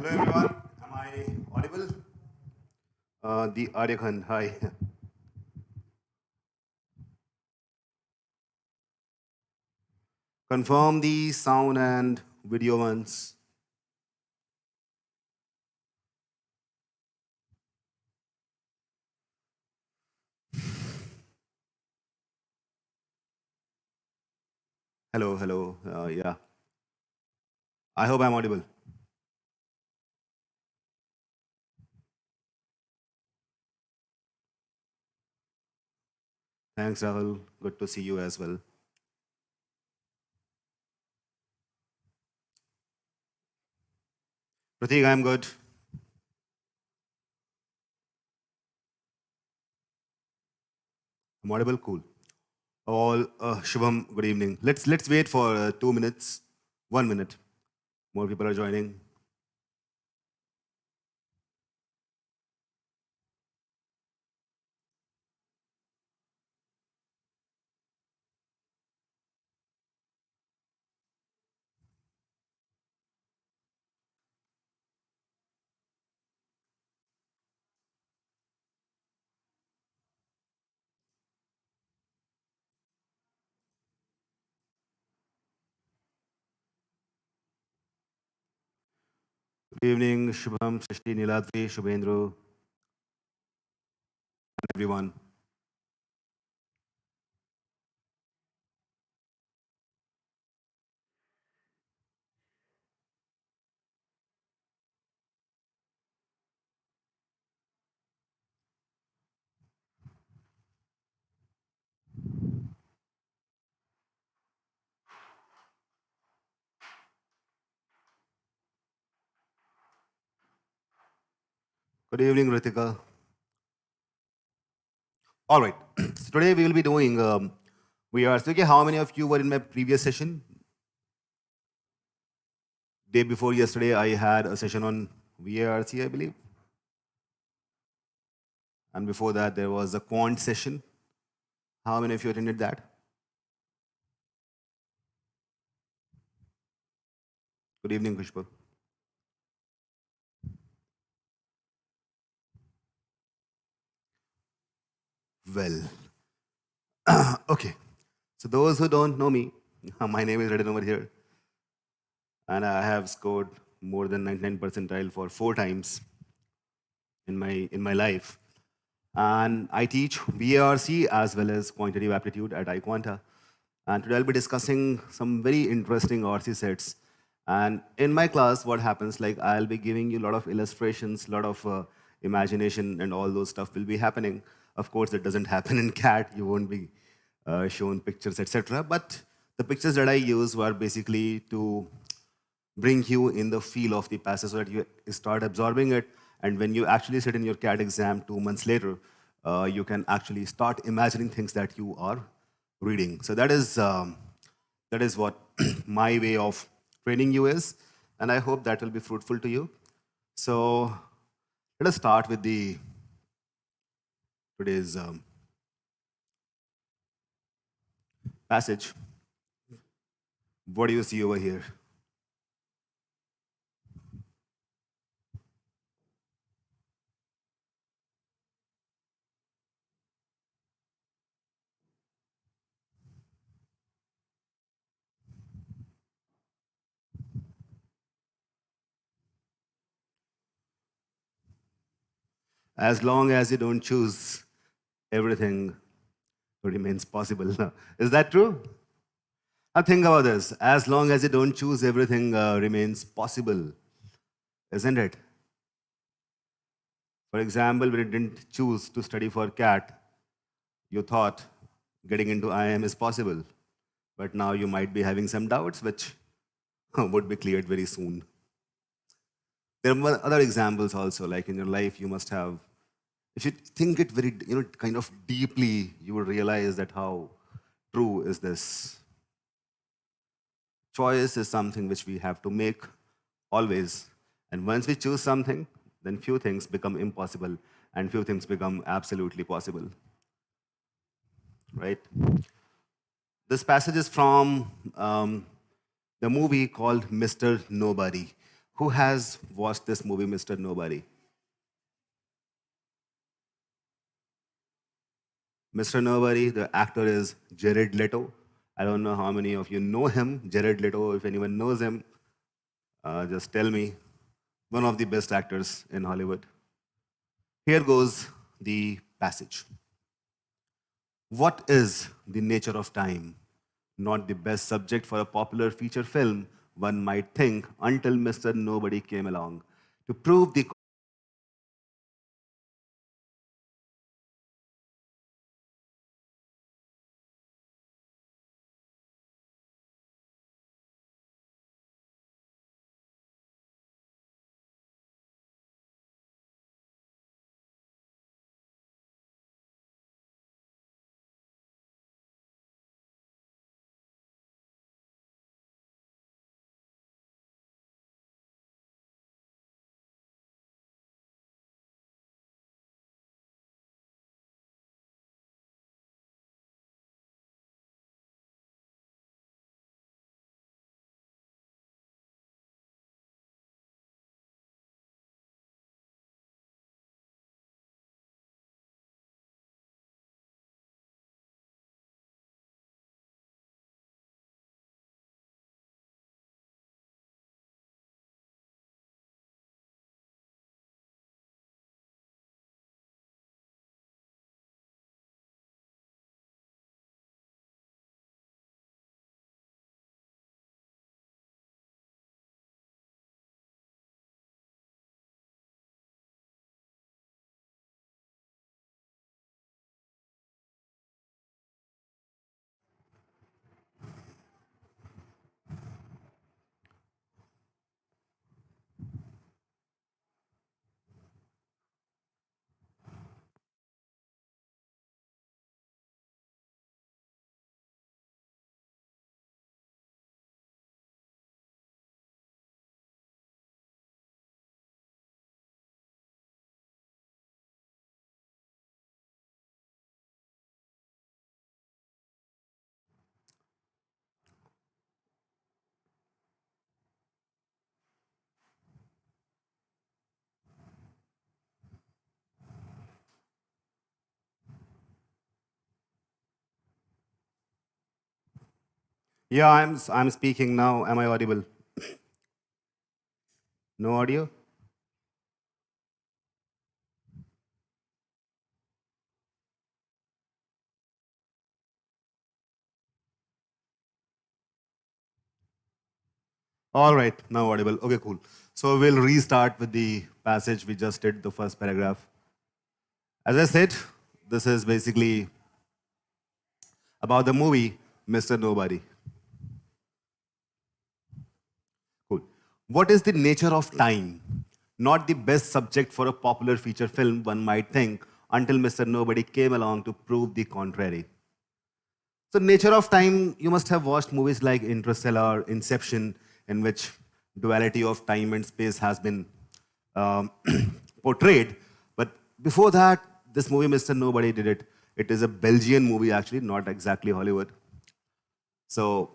Hello everyone, am I audible? The Aryakan, hi. Confirm the sound and video once. Hello, hello, yeah. I hope I'm audible. Thanks, Rahul. Good to see you as well. Pratik, I'm good. I'm audible, cool. All, Shubham, good evening. Let's wait for 2 minutes, 1 minute. More people are joining. Good evening, Shubham, Srishti, Niladri, Shubhendru, and everyone. Good evening, Ritika. All right. So today we will be doing VRC. Okay, how many of you were in my previous session? Day before yesterday, I had a session on VARC, I believe. And before that, there was a quant session. How many of you attended that? Good evening, Kushpa. Well, okay. So those who don't know me, my name is written over here. And I have scored more than 99 percentile for 4 times in my life. And I teach VARC as well as quantitative aptitude at iQuanta. And today I'll be discussing some very interesting RC sets. And in my class, what happens, like I'll be giving you a lot of illustrations, a lot of imagination and all those stuff will be happening. Of course, it doesn't happen in CAT. You won't be shown pictures, etc. But the pictures that I use were basically to bring you in the feel of the passage so that you start absorbing it. And when you actually sit in your CAT exam 2 months later, you can actually start imagining things that you are reading. So that is what my way of training you is. And I hope that will be fruitful to you. So let us start with the today's passage. What do you see over here? As long as you don't choose, everything remains possible. Is that true? Now think about this. As long as you don't choose, everything remains possible, isn't it? For example, when you didn't choose to study for CAT, you thought getting into IIM is possible. But now you might be having some doubts, which would be cleared very soon. There are other examples also, like in your life, you must have, if you think it very, kind of deeply, you will realize that how true is this. Choice is something which we have to make always. And once we choose something, then few things become impossible and few things become absolutely possible. Right? This passage is from the movie called Mr. Nobody. Who has watched this movie, Mr. Nobody? Mr. Nobody, the actor is Jared Leto. I don't know how many of you know him. Jared Leto, if anyone knows him, just tell me. One of the best actors in Hollywood. Here goes the passage. What is the nature of time? Not the best subject for a popular feature film, one might think, until Mr. Nobody came along to prove the. Yeah, I'm speaking now. Am I audible? No audio? All right, now audible. Okay, cool. So we'll restart with the passage we just did, the first paragraph. As I said, this is basically about the movie Mr. Nobody. Cool. What is the nature of time? Not the best subject for a popular feature film, one might think, until Mr. Nobody came along to prove the contrary. So, nature of time, you must have watched movies like Interstellar, Inception, in which duality of time and space has been um, portrayed. But before that, this movie, Mr. Nobody, did it. It is a Belgian movie, actually, not exactly Hollywood. So,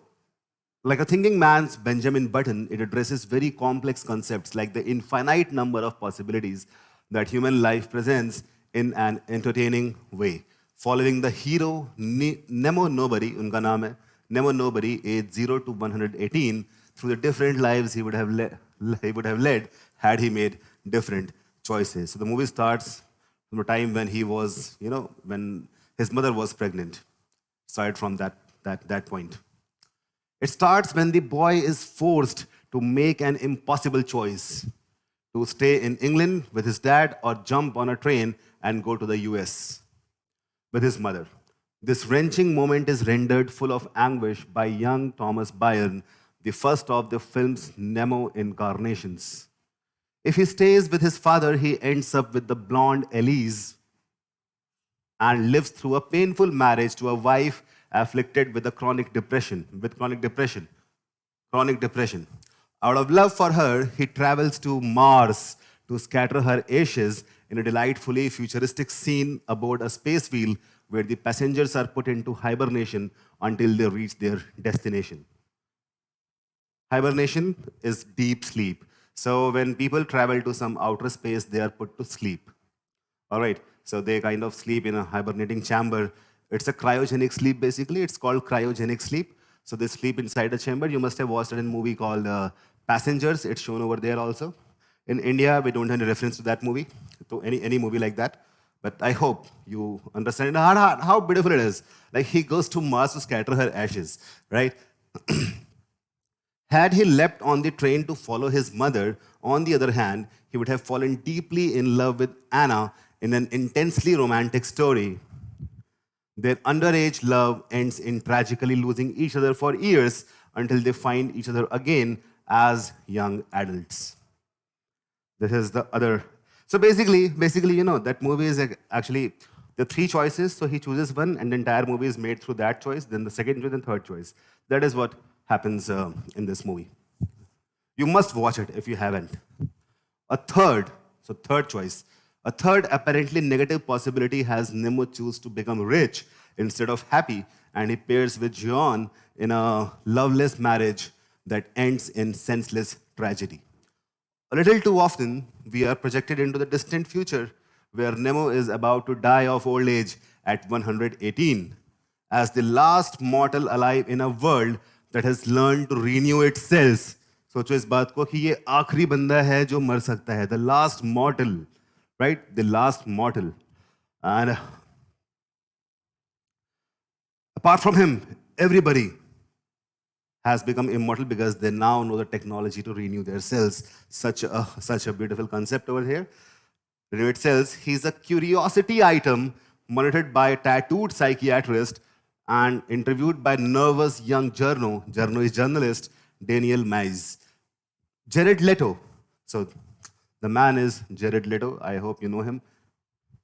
like a thinking man's Benjamin Button, it addresses very complex concepts like the infinite number of possibilities that human life presents in an entertaining way. Following the hero Nemo Nobody, unka naam hai, Nemo Nobody, age 0 to 118, through the different lives he would have led had he made different choices. So the movie starts from a time when he was, when his mother was pregnant. Started from that point. It starts when the boy is forced to make an impossible choice to stay in England with his dad or jump on a train and go to the US with his mother. This wrenching moment is rendered full of anguish by young Thomas Byrne, the first of the film's Nemo incarnations. If he stays with his father, he ends up with the blonde Elise and lives through a painful marriage to a wife afflicted with chronic depression. Chronic depression. Out of love for her, he travels to Mars to scatter her ashes in a delightfully futuristic scene aboard a space wheel where the passengers are put into hibernation until they reach their destination. Hibernation is deep sleep. So when people travel to some outer space, they are put to sleep. All right. So they kind of sleep in a hibernating chamber. It's a cryogenic sleep, basically. It's called cryogenic sleep. So they sleep inside a chamber. You must have watched it in a movie called Passengers. It's shown over there also. In India, we don't have any reference to that movie, to any movie like that. But I hope you understand how beautiful it is. Like he goes to Mars to scatter her ashes, right? Had he leapt on the train to follow his mother, on the other hand, he would have fallen deeply in love with Anna in an intensely romantic story. Their underage love ends in tragically losing each other for years until they find each other again as young adults. This is the other. So basically, that movie is actually the three choices. So he chooses one, and the entire movie is made through that choice, then the second choice, and third choice. That is what happens in this movie. You must watch it if you haven't. A third, so third choice, a third apparently negative possibility has Nemo choose to become rich instead of happy, and he pairs with John in a loveless marriage that ends in senseless tragedy. A little too often, we are projected into the distant future where Nemo is about to die of old age at 118 as the last mortal alive in a world that has learned to renew its cells. सोचो इस बात को कि ये आखिरी बंदा है जो मर सकता है, the last mortal, right? The last mortal. And apart from him, everybody has become immortal because they now know the technology to renew their cells. Such a beautiful concept over here. Renew its cells. He's a curiosity item monitored by a tattooed psychiatrist and interviewed by nervous young Journo is journalist, Daniel Mays. Jared Leto. So the man is Jared Leto. I hope you know him.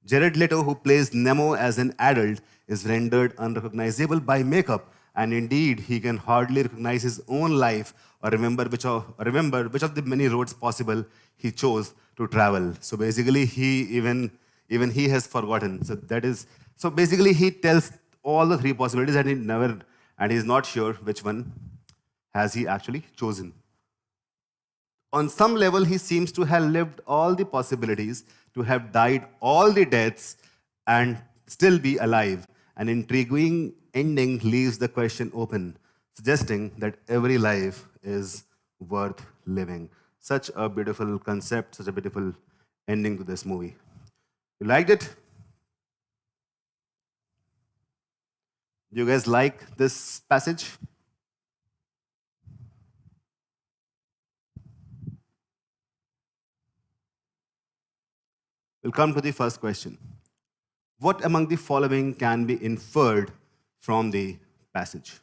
Jared Leto, who plays Nemo as an adult, is rendered unrecognizable by makeup, and indeed, he can hardly recognize his own life or remember which of the many roads possible he chose to travel. So basically, even he has forgotten. So basically he tells all the three possibilities, and he's not sure which one has he actually chosen. On some level, he seems to have lived all the possibilities, to have died all the deaths, and still be alive. An intriguing ending leaves the question open, suggesting that every life is worth living. Such a beautiful concept, such a beautiful ending to this movie. You liked it? Do you guys like this passage? We'll come to the first question. What among the following can be inferred from the passage?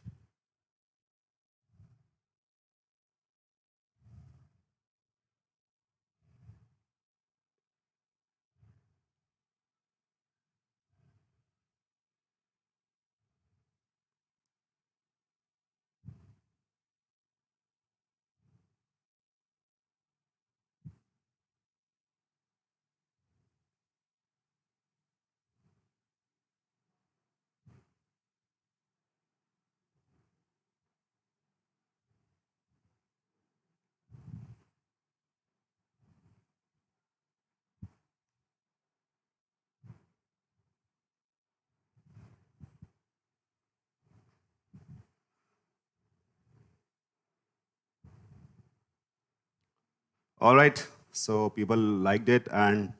All right, so people liked it, and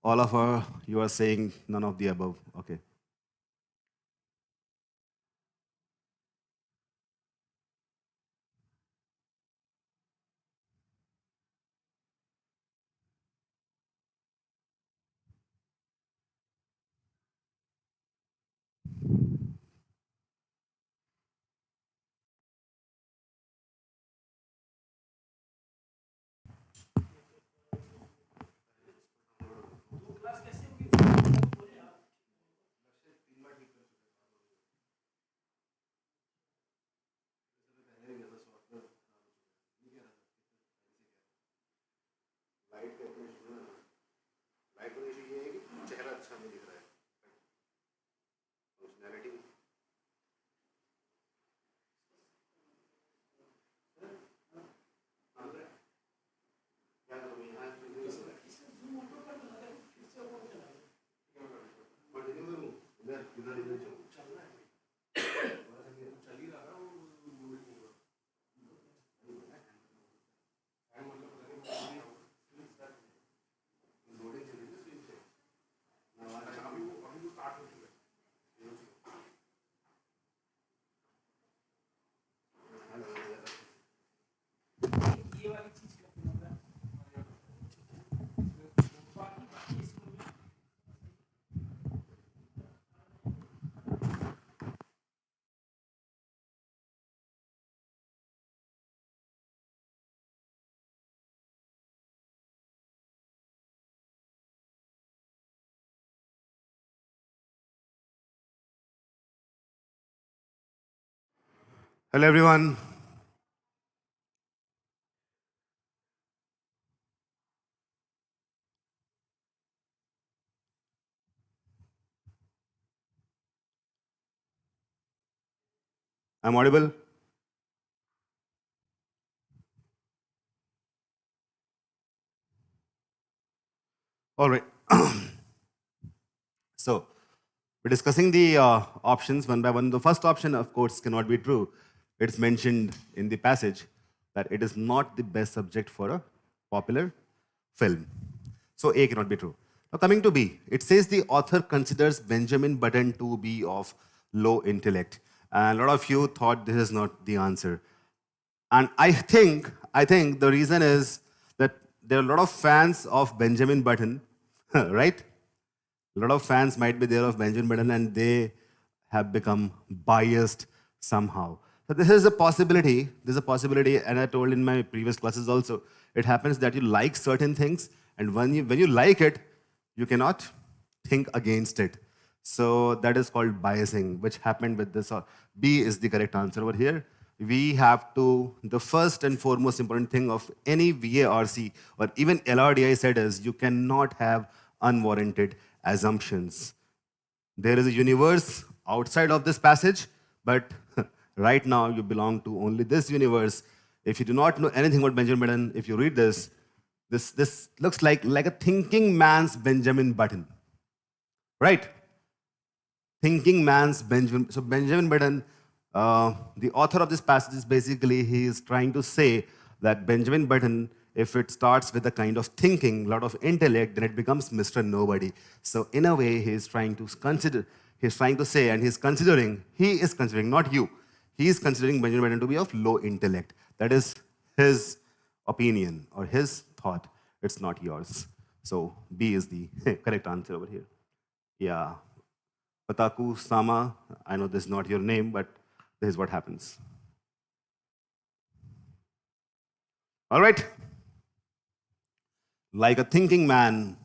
all of you are saying none of the above. Okay. Hello, everyone. I'm audible. All right. So we're discussing the options one by one. The first option, of course, cannot be true. It's mentioned in the passage that it is not the best subject for a popular film. So A cannot be true. Now coming to B, it says the author considers Benjamin Button to be of low intellect. And a lot of you thought this is not the answer. And I think the reason is that there are a lot of fans of Benjamin Button, right? A lot of fans might be there of Benjamin Button and they have become biased somehow. So this is a possibility. There's a possibility, and I told in my previous classes also, it happens that you like certain things, and when you like it, you cannot think against it. So that is called biasing, which happened with this. B is the correct answer over here. We have to, the first and foremost important thing of any VARC or even LrDi said is you cannot have unwarranted assumptions. There is a universe outside of this passage, but right now you belong to only this universe. If you do not know anything about Benjamin Button, if you read this, this looks like a thinking man's Benjamin Button, right? Thinking man's Benjamin. So Benjamin Button, the author of this passage is basically, he is trying to say that Benjamin Button, if it starts with a kind of thinking, a lot of intellect, then it becomes Mr. Nobody. So in a way, he is trying to consider, he's trying to say, and he is considering, not you, he is considering Benjamin Button to be of low intellect. That is his opinion or his thought. It's not yours. So B is the correct answer over here. Yeah. Pataku, Sama, I know this is not your name, but this is what happens. All right? Like a thinking man's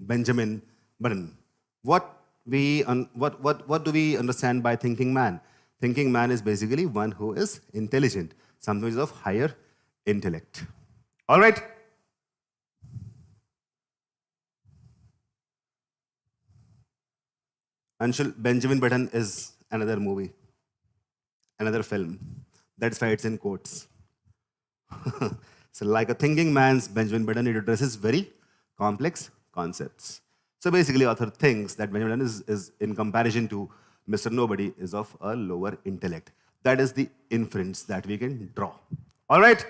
Benjamin Button. What do we understand by thinking man? Thinking man is basically one who is intelligent, someone who is of higher intellect. All right? Anshul, Benjamin Button is another movie, another film. That's why it's in quotes. So, like a thinking man's Benjamin Button, it addresses very complex concepts. So, basically, author thinks that Benjamin Button is in comparison to Mr. Nobody, is of a lower intellect. That is the inference that we can draw. All right?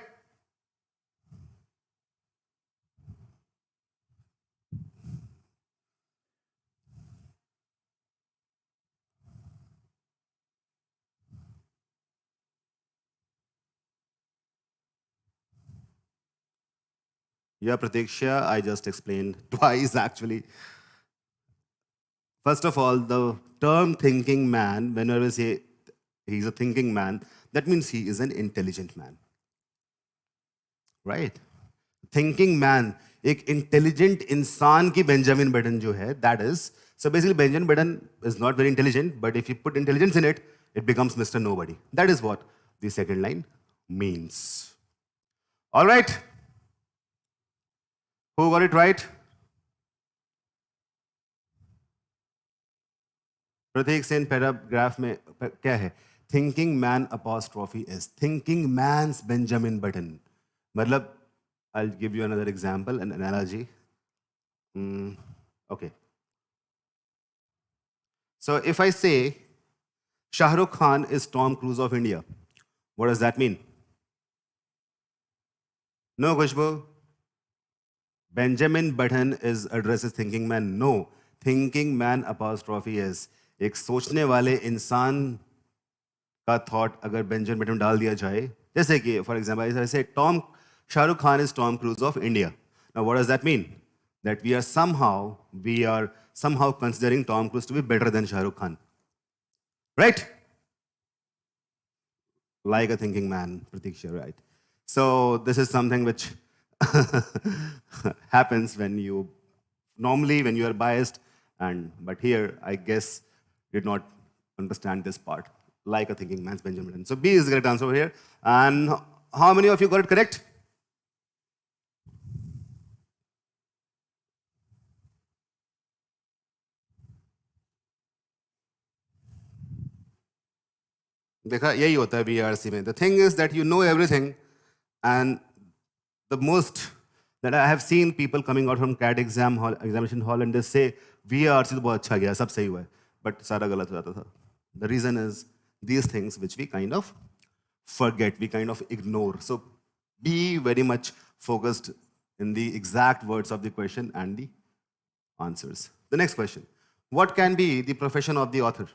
Yeah, Pratiksha, I just explained twice actually. First of all, the term thinking man, whenever we say he's a thinking man, that means he is an intelligent man. Right? Thinking man, एक intelligent इंसान की Benjamin Button जो है, that is, so basically Benjamin Button is not very intelligent, but if you put intelligence in it, it becomes Mr. Nobody. That is what the second line means. All right? Who got it right? प्रत्येक Sen paragraph में क्या है? Thinking man apostrophe is thinking man's Benjamin Button. मतलब, I'll give you another example, an analogy. Okay. So if I say Shah Rukh Khan is Tom Cruise of India, what does that mean? No, Khushbu. Benjamin Button is addresses thinking man. No, thinking man apostrophe is एक सोचने वाले इंसान का thought अगर Benjamin button डाल दिया जाए, जैसे कि फॉर एग्जांपल ऐसे Tom Shahrukh Khan is Tom Cruise of India. Now what does that mean? That we are somehow considering Tom Cruise to be better than Shah Rukh Khan, right? Like a thinking man, Pratiksha, right? So this is something which happens when you normally when you are biased, and but here I guess did not understand this part. Like a thinking man's Benjamin. So B is the correct answer over here. And how many of you got it correct? देखा यही होता है BRC में. The thing is that you know everything, and the most that I have seen people coming out from CAT examination hall and they say VRC तो बहुत अच्छा गया, सब सही हुआ है, but सारा गलत हो जाता था. The reason is these things which we kind of forget, we kind of ignore. So be very much focused in the exact words of the question and the answers. The next question: what can be the profession of the author?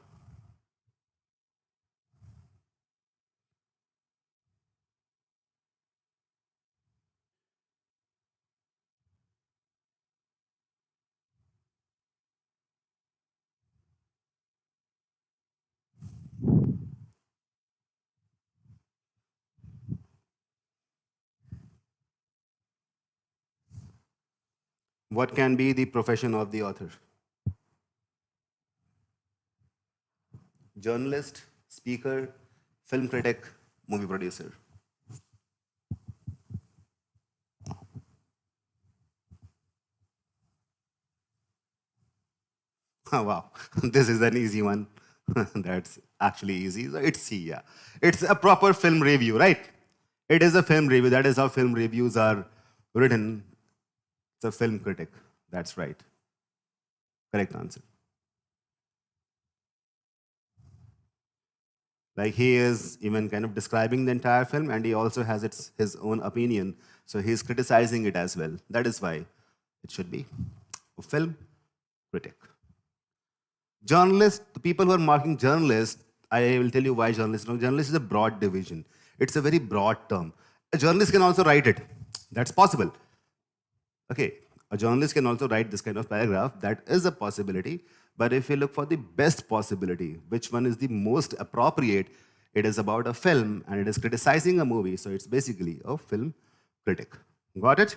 What can be the profession of the author? Journalist, speaker, film critic, movie producer. Oh, wow, this is an easy one. That's actually easy. So it's C, yeah. It's a proper film review, right? It is a film review. That is how film reviews are written. It's a film critic. That's right. Correct answer. Like he is even kind of describing the entire film, and he also has his own opinion. So he's criticizing it as well. That is why it should be a film critic. Journalist, the people who are marking journalist, I will tell you why journalist. No, journalist is a broad division. It's a very broad term. A journalist can also write it. That's possible. Okay, a journalist can also write this kind of paragraph. That is a possibility. But if you look for the best possibility, which one is the most appropriate, it is about a film and it is criticizing a movie. So it's basically a film critic. Got it?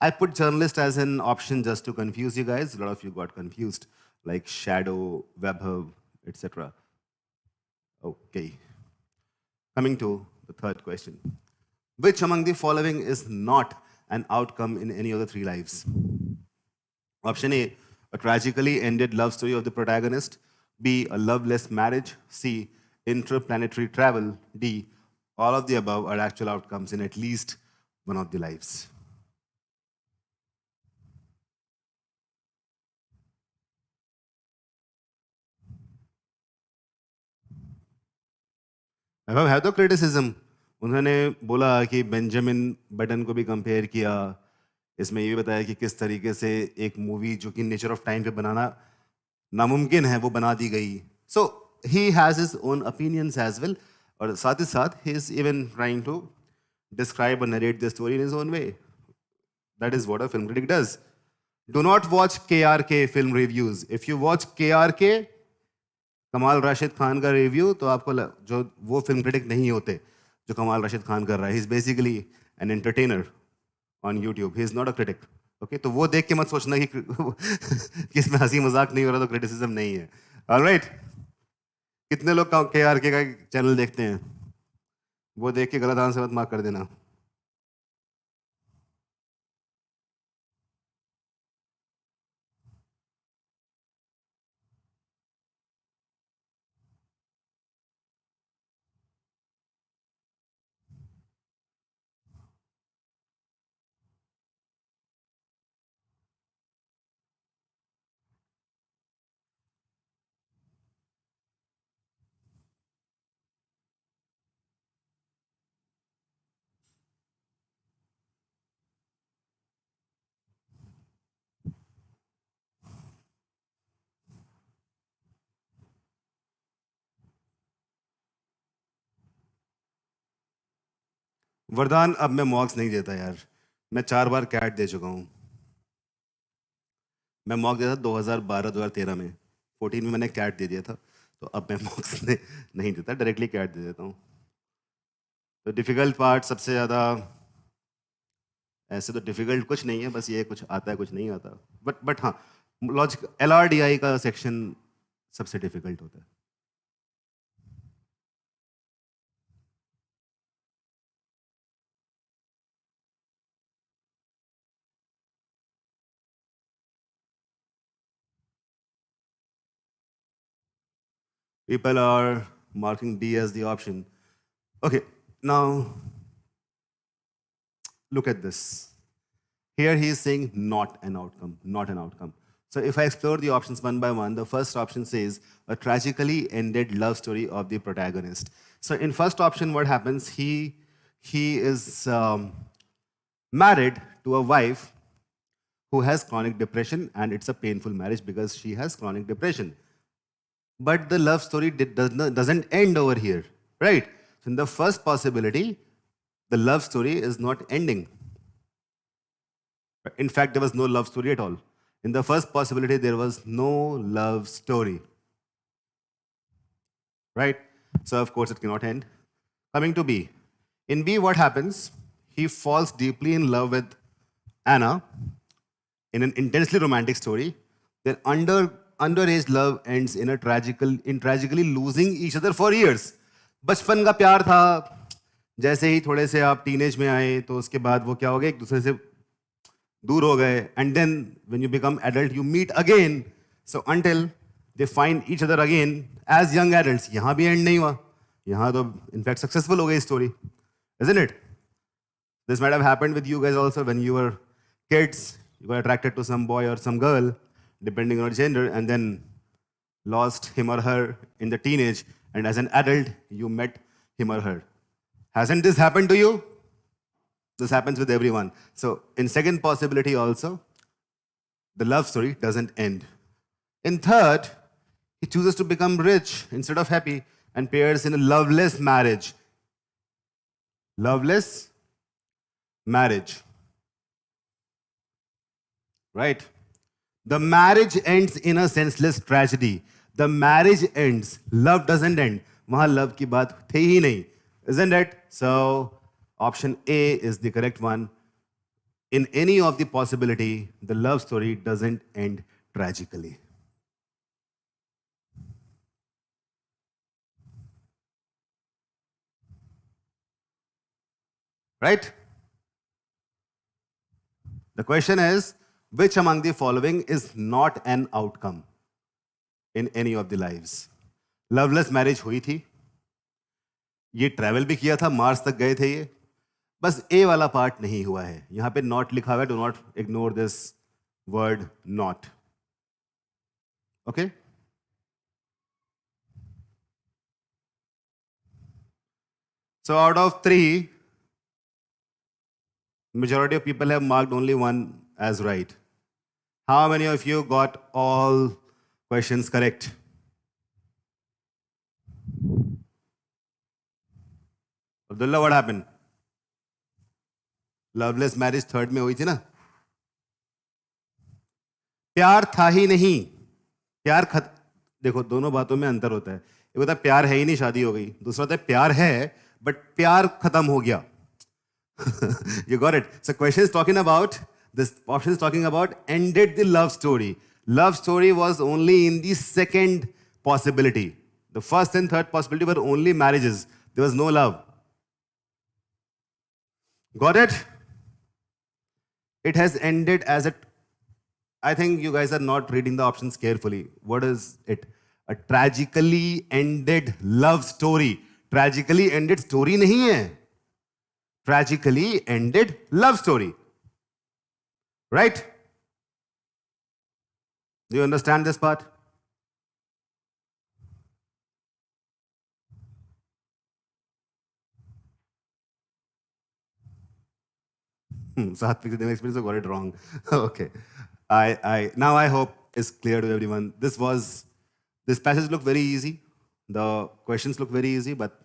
I put journalist as an option just to confuse you guys. A lot of you got confused, like Shadow, WebHub, etc. Okay. Coming to the third question. Which among the following is not an outcome in any of the three lives? Option A, a tragically ended love story of the protagonist. B, a loveless marriage. C, interplanetary travel. D, all of the above are actual outcomes in at least one of the lives. I've had the criticism. उन्होंने बोला कि Benjamin button को भी compare किया, इसमें ये भी बताया कि किस तरीके से एक मूवी जो कि नेचर ऑफ टाइम पे बनाना नामुमकिन है वो बना दी गई. So he has his own opinions as well, और साथ ही साथ he is even trying to describe और narrate the story in his own way. That is what a film critic does. Do not watch KRK film reviews. If you watch KRK, Kamaal Rashid Khan का review, तो आपको जो वो film critic नहीं होते जो कमाल राशिद खान कर रहा है. He is basically an entertainer on YouTube. He is not a critic. Okay, तो वो देख के मत सोचना कि कि इसमें हंसी मजाक नहीं हो रहा तो क्रिटिसिज्म नहीं है. ऑलराइट, कितने लोग KRK का चैनल देखते हैं? वो देख के गलत आंसर मत मार्क कर देना. वरदान अब मैं मॉक्स नहीं देता यार, मैं 4 बार कैट दे चुका हूँ। मैं मॉक दिया था 2012-2013 में, 14 में मैंने कैट दे दिया था, तो अब मैं मॉक्स नहीं देता, डायरेक्टली कैट दे देता हूँ। तो डिफ़िकल्ट पार्ट सबसे ज़्यादा, ऐसे तो डिफ़िकल्ट कुछ नहीं है, बस ये कुछ आता है कुछ नहीं आता, बट हाँ, लॉजिक LrDi का सेक्शन सबसे डिफ़िकल्ट होता है। People are marking D as the option. Okay, now look at this. Here he is saying not an outcome, not an outcome. So if I explore the options one by one, the first option says a tragically ended love story of the protagonist. So in first option, what happens? He is married to a wife who has chronic depression, and it's a painful marriage because she has chronic depression. But the love story doesn't end over here, right? So in the first possibility, the love story is not ending. In fact, there was no love story at all. In the first possibility, there was no love story, right? So of course, it cannot end. Coming to B. In B, what happens? He falls deeply in love with Anna in an intensely romantic story. Then underage love ends in tragically losing each other for years. बचपन का प्यार था, जैसे ही थोड़े से आप teenage में आए तो उसके बाद वो क्या हो गया, एक दूसरे से दूर हो गए, and then when you become adult you meet again, so until they find each other again as young adults. यहाँ भी एंड नहीं हुआ, यहाँ तो इनफैक्ट सक्सेसफुल हो गई story, isn't it? This might have happened with you guys also when you were kids. You got attracted to some boy or some girl, depending on your gender, and then lost him or her in the teenage, and as an adult, you met him or her. Hasn't this happened to you? This happens with everyone. So, in second possibility also, the love story doesn't end. In third, he chooses to become rich instead of happy and pairs in a loveless marriage. Loveless marriage. Right? The marriage ends in a senseless tragedy. The marriage ends. Love doesn't end. वहाँ love की बात थी ही नहीं. Isn't it? So, option A is the correct one. In any of the possibility, the love story doesn't end tragically. Right? The question is, which among the following is not an outcome in any of the lives? Loveless marriage हुई थी, ये travel भी किया था, Mars तक गए थे ये, बस ए वाला पार्ट नहीं हुआ है. यहां पे नॉट लिखा हुआ है, do not ignore this word not. Okay, so out of 3, majority of people have marked only one as right. How many of you got all questions correct? Abdullah, what happened? Loveless marriage third में हुई थी ना. प्यार था ही नहीं, देखो दोनों बातों में अंतर होता है. एक होता है प्यार है ही नहीं, शादी हो गई. दूसरा होता है प्यार है बट प्यार खत्म हो गया. You got it. So question is talking about, this option is talking about ended the love story. Love story was only in the second possibility. The first and third possibility were only marriages. There was no love. Got it? It has ended as a, I think you guys are not reading the options carefully. What is it? A tragically ended love story. Tragically ended story नहीं है. Tragically ended love story. Right? Do you understand this part? Satvik experience got it wrong. Okay. Now I hope it's clear to everyone. This passage looked very easy. The questions look very easy, but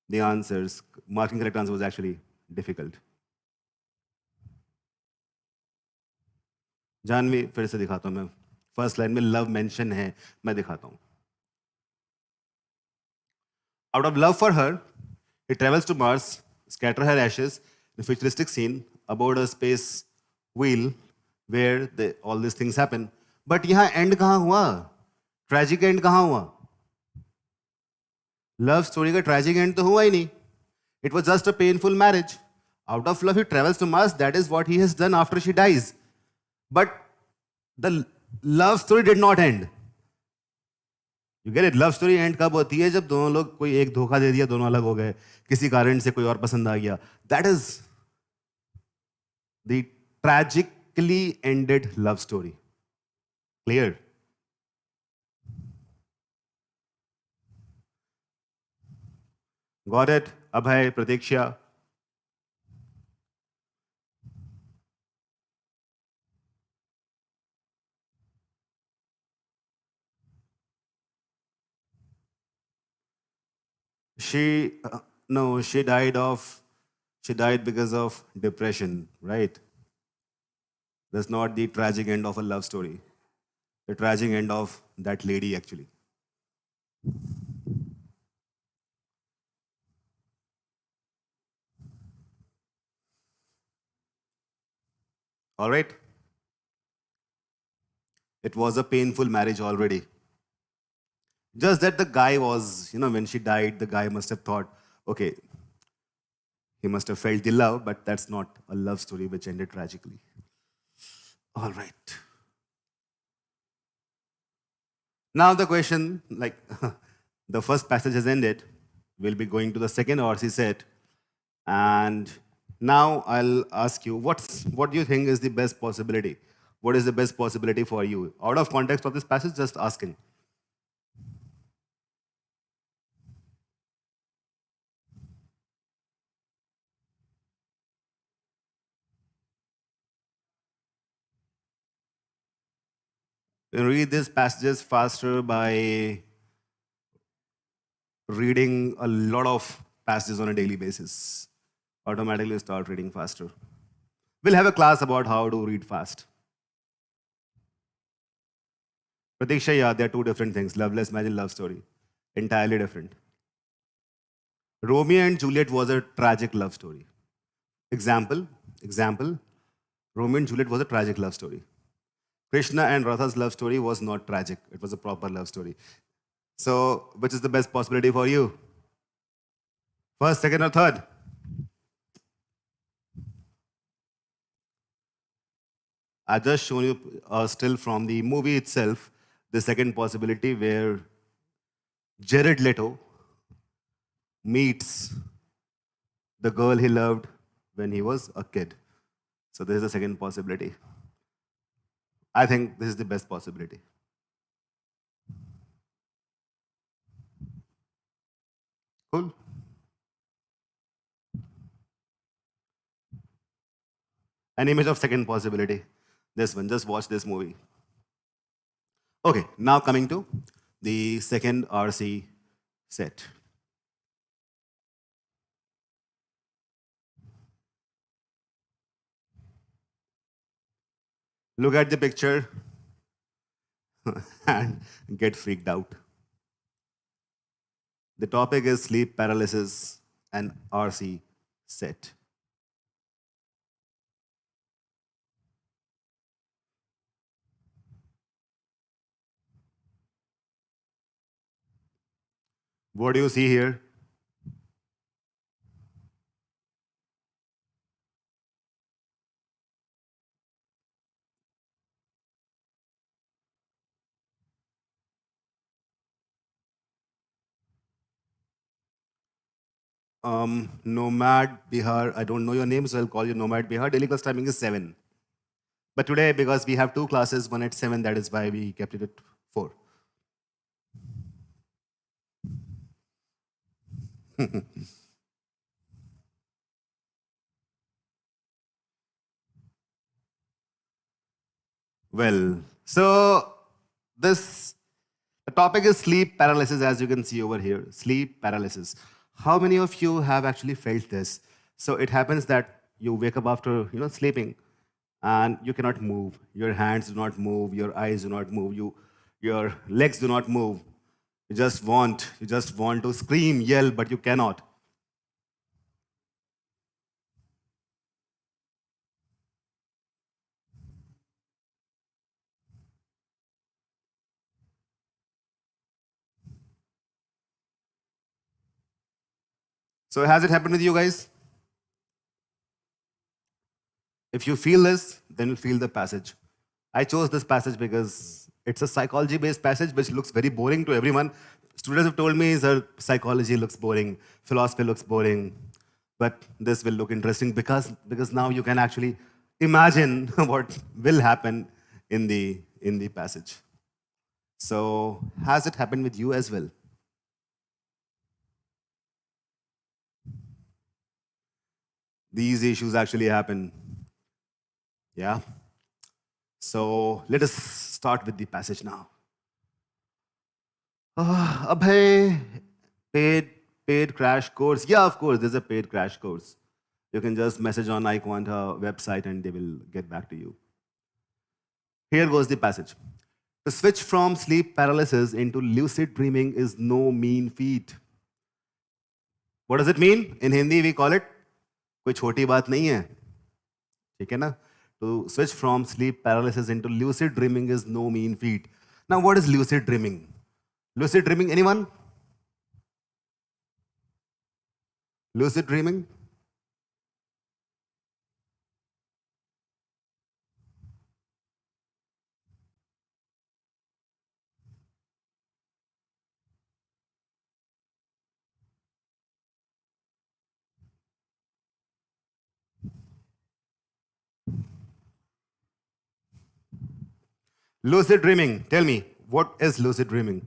the answers, marking correct answer was actually difficult. Janvi फिर से दिखाता हूं मैं. First line में love mention है, मैं दिखाता हूं. Out of love for her, he travels to Mars, scatter her ashes in a futuristic scene aboard a space wheel where all these things happen. But यहाँ end कहाँ हुआ? Tragic end कहाँ हुआ? Love story का tragic end तो हुआ ही नहीं. It was just a painful marriage. Out of love, he travels to Mars. That is what he has done after she dies. But the love story did not end. You get it? Love story end कब होती है? जब दोनों लोग कोई एक धोखा दे दिया, दोनों अलग हो गए, किसी कारण से कोई और पसंद आ गया. That is the tragically ended love story. Clear? Got it? Abhay, Pratiksha. No, she died because of depression, right? That's not the tragic end of a love story. The tragic end of that lady, actually. All right? It was a painful marriage already. Just that the guy was, when she died, the guy must have thought, okay, he must have felt the love, but that's not a love story which ended tragically. All right. Now the question, like, the first passage has ended. We'll be going to the second RC set. And now I'll ask you, what do you think is the best possibility? What is the best possibility for you? Out of context of this passage, just asking. You read these passages faster by reading a lot of passages on a daily basis. Automatically start reading faster. We'll have a class about how to read fast. Pratiksha, yeah, they're two different things. Loveless marriage and love story. Entirely different. Romeo and Juliet was a tragic love story. Example, Romeo and Juliet was a tragic love story. Krishna and Radha's love story was not tragic. It was a proper love story. So, which is the best possibility for you? First, second, or third? I just shown you still from the movie itself, the second possibility where Jared Leto meets the girl he loved when he was a kid. So this is the second possibility. I think this is the best possibility. Cool. An image of second possibility. This one, just watch this movie. Okay, now coming to the second RC set. Look at the picture and get freaked out. The topic is sleep paralysis and RC set. What do you see here? Nomad Bihar. I don't know your name, so I'll call you Nomad Bihar. Daily class timing is 7. But today, because we have two classes, one at 7, that is why we kept it at 4. Well, so the topic is sleep paralysis, as you can see over here. Sleep paralysis. How many of you have actually felt this? So it happens that you wake up after sleeping, and you cannot move. Your hands do not move. Your eyes do not move. Your legs do not move. You just want to scream, yell, but you cannot. So has it happened with you guys? If you feel this, then you feel the passage. I chose this passage because it's a psychology-based passage which looks very boring to everyone. Students have told me, sir, psychology looks boring, philosophy looks boring, but this will look interesting because now you can actually imagine what will happen in the passage. So has it happened with you as well? These issues actually happen. Yeah. So let us start with the passage now. Abhay, paid crash course. Yeah, of course, there's a paid crash course. You can just message on iQuanta website and they will get back to you. Here goes the passage. To switch from sleep paralysis into lucid dreaming is no mean feat. What does it mean? In Hindi, we call it कोई छोटी बात नहीं है. ठीक है ना? To switch from sleep paralysis into lucid dreaming is no mean feat. Now, what is lucid dreaming? Lucid dreaming, anyone? Lucid dreaming? Lucid dreaming. Tell me, what is lucid dreaming?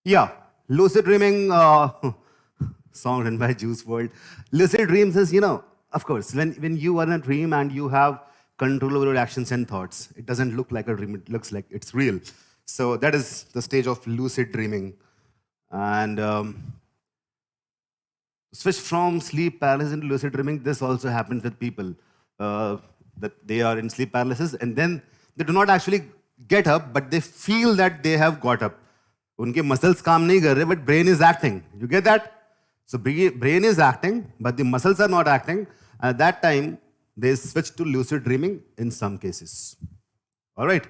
Yeah, lucid dreaming, song written by Juice WRLD. Lucid dreams is, of course, when you are in a dream and you have control over your actions and thoughts, it doesn't look like a dream, it looks like it's real. So that is the stage of lucid dreaming. And switch from sleep paralysis into lucid dreaming, this also happens with people. That they are in sleep paralysis and then they do not actually get up, but they feel that they have got up. उनके muscles काम नहीं कर रहे, but brain is acting. You get that? So brain is acting, but the muscles are not acting. At that time, they switch to lucid dreaming in some cases. All right.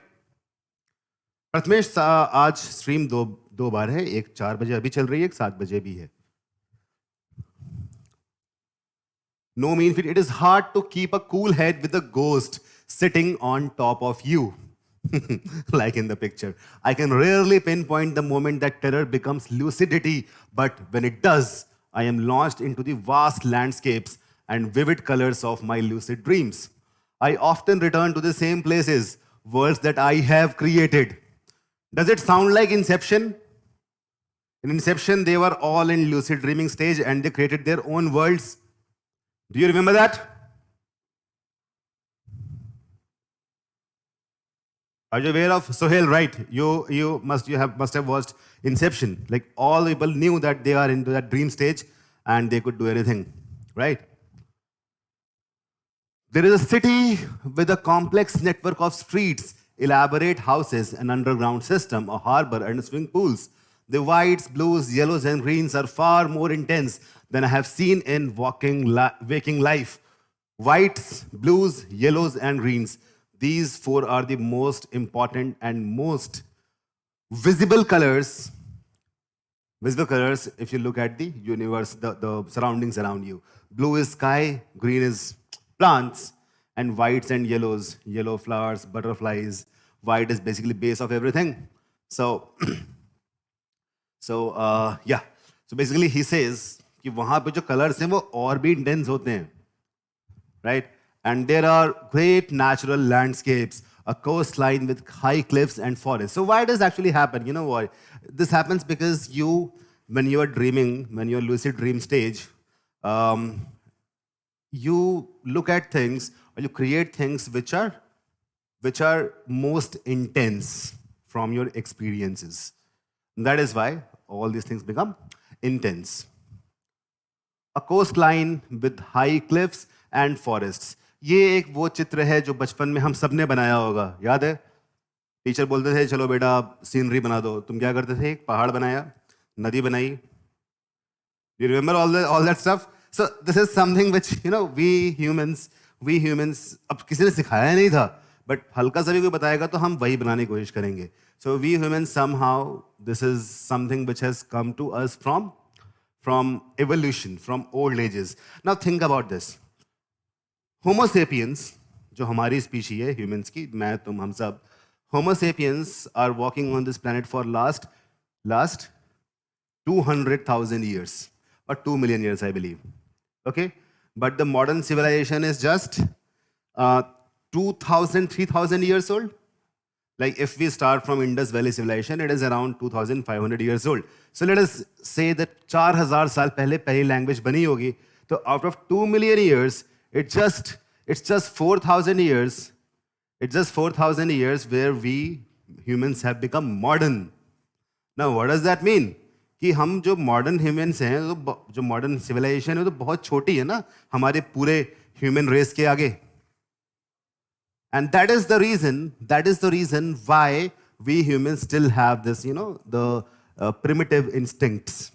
Prathamesh आज stream दो बार है, एक 4 बजे अभी चल रही है, एक 7 बजे भी है. No mean feat. It is hard to keep a cool head with a ghost sitting on top of you. Like in the picture. I can rarely pinpoint the moment that terror becomes lucidity, but when it does, I am launched into the vast landscapes and vivid colors of my lucid dreams. I often return to the same places, worlds that I have created. Does it sound like Inception? In Inception, they were all in lucid dreaming stage and they created their own worlds. Do you remember that? Are you aware of Sohail? Right? You must have watched Inception. Like all people knew that they are into that dream stage and they could do anything, right? There is a city with a complex network of streets, elaborate houses, an underground system, a harbor, and swimming pools. The whites, blues, yellows, and greens are far more intense than I have seen in waking life. Whites, blues, yellows, and greens. These four are the most important and most visible colors. Visible colors, if you look at the universe, the surroundings around you. Blue is sky, green is plants, and whites and yellows, yellow flowers, butterflies. White is basically base of everything. So, yeah. So basically he says कि वहाँ पे जो colors हैं वो और भी intense होते हैं, right? And there are great natural landscapes, a coastline with high cliffs and forests. So why does actually happen? You know why? This happens because when you are dreaming, when you're lucid dream stage, you look at things or you create things which are most intense from your experiences. And that is why all these things become intense. A coastline with high cliffs and forests. ये एक वो चित्र है जो बचपन में हम सबने बनाया होगा, याद है? टीचर बोलते थे चलो बेटा सीनरी बना दो, तुम क्या करते थे? एक पहाड़ बनाया, नदी बनाई. You remember all that stuff? So this is something which we humans अब किसी ने सिखाया नहीं था, but हल्का सा भी कोई बताएगा तो हम वही बनाने की कोशिश करेंगे. So we humans somehow this is something which has come to us from evolution, from old ages. Now think about this. Homo sapiens, जो हमारी species है humans की, मैं तुम हम सब, Homo sapiens are walking on this planet for last 200,000 years or 2 million years, I believe. Okay, but the modern civilization is just 2,000, 3,000 years old. Like if we start from Indus Valley civilization, it is around 2,500 years old. So let us say that 4,000 साल पहले पहली language बनी होगी. So out of 2 million years, it's just 4,000 years. It's just 4,000 years where we humans have become modern. Now what does that mean? कि हम जो modern humans हैं, जो modern civilization है, तो बहुत छोटी है ना हमारे पूरे human race के आगे. And that is the reason why we humans still have this, the primitive instincts.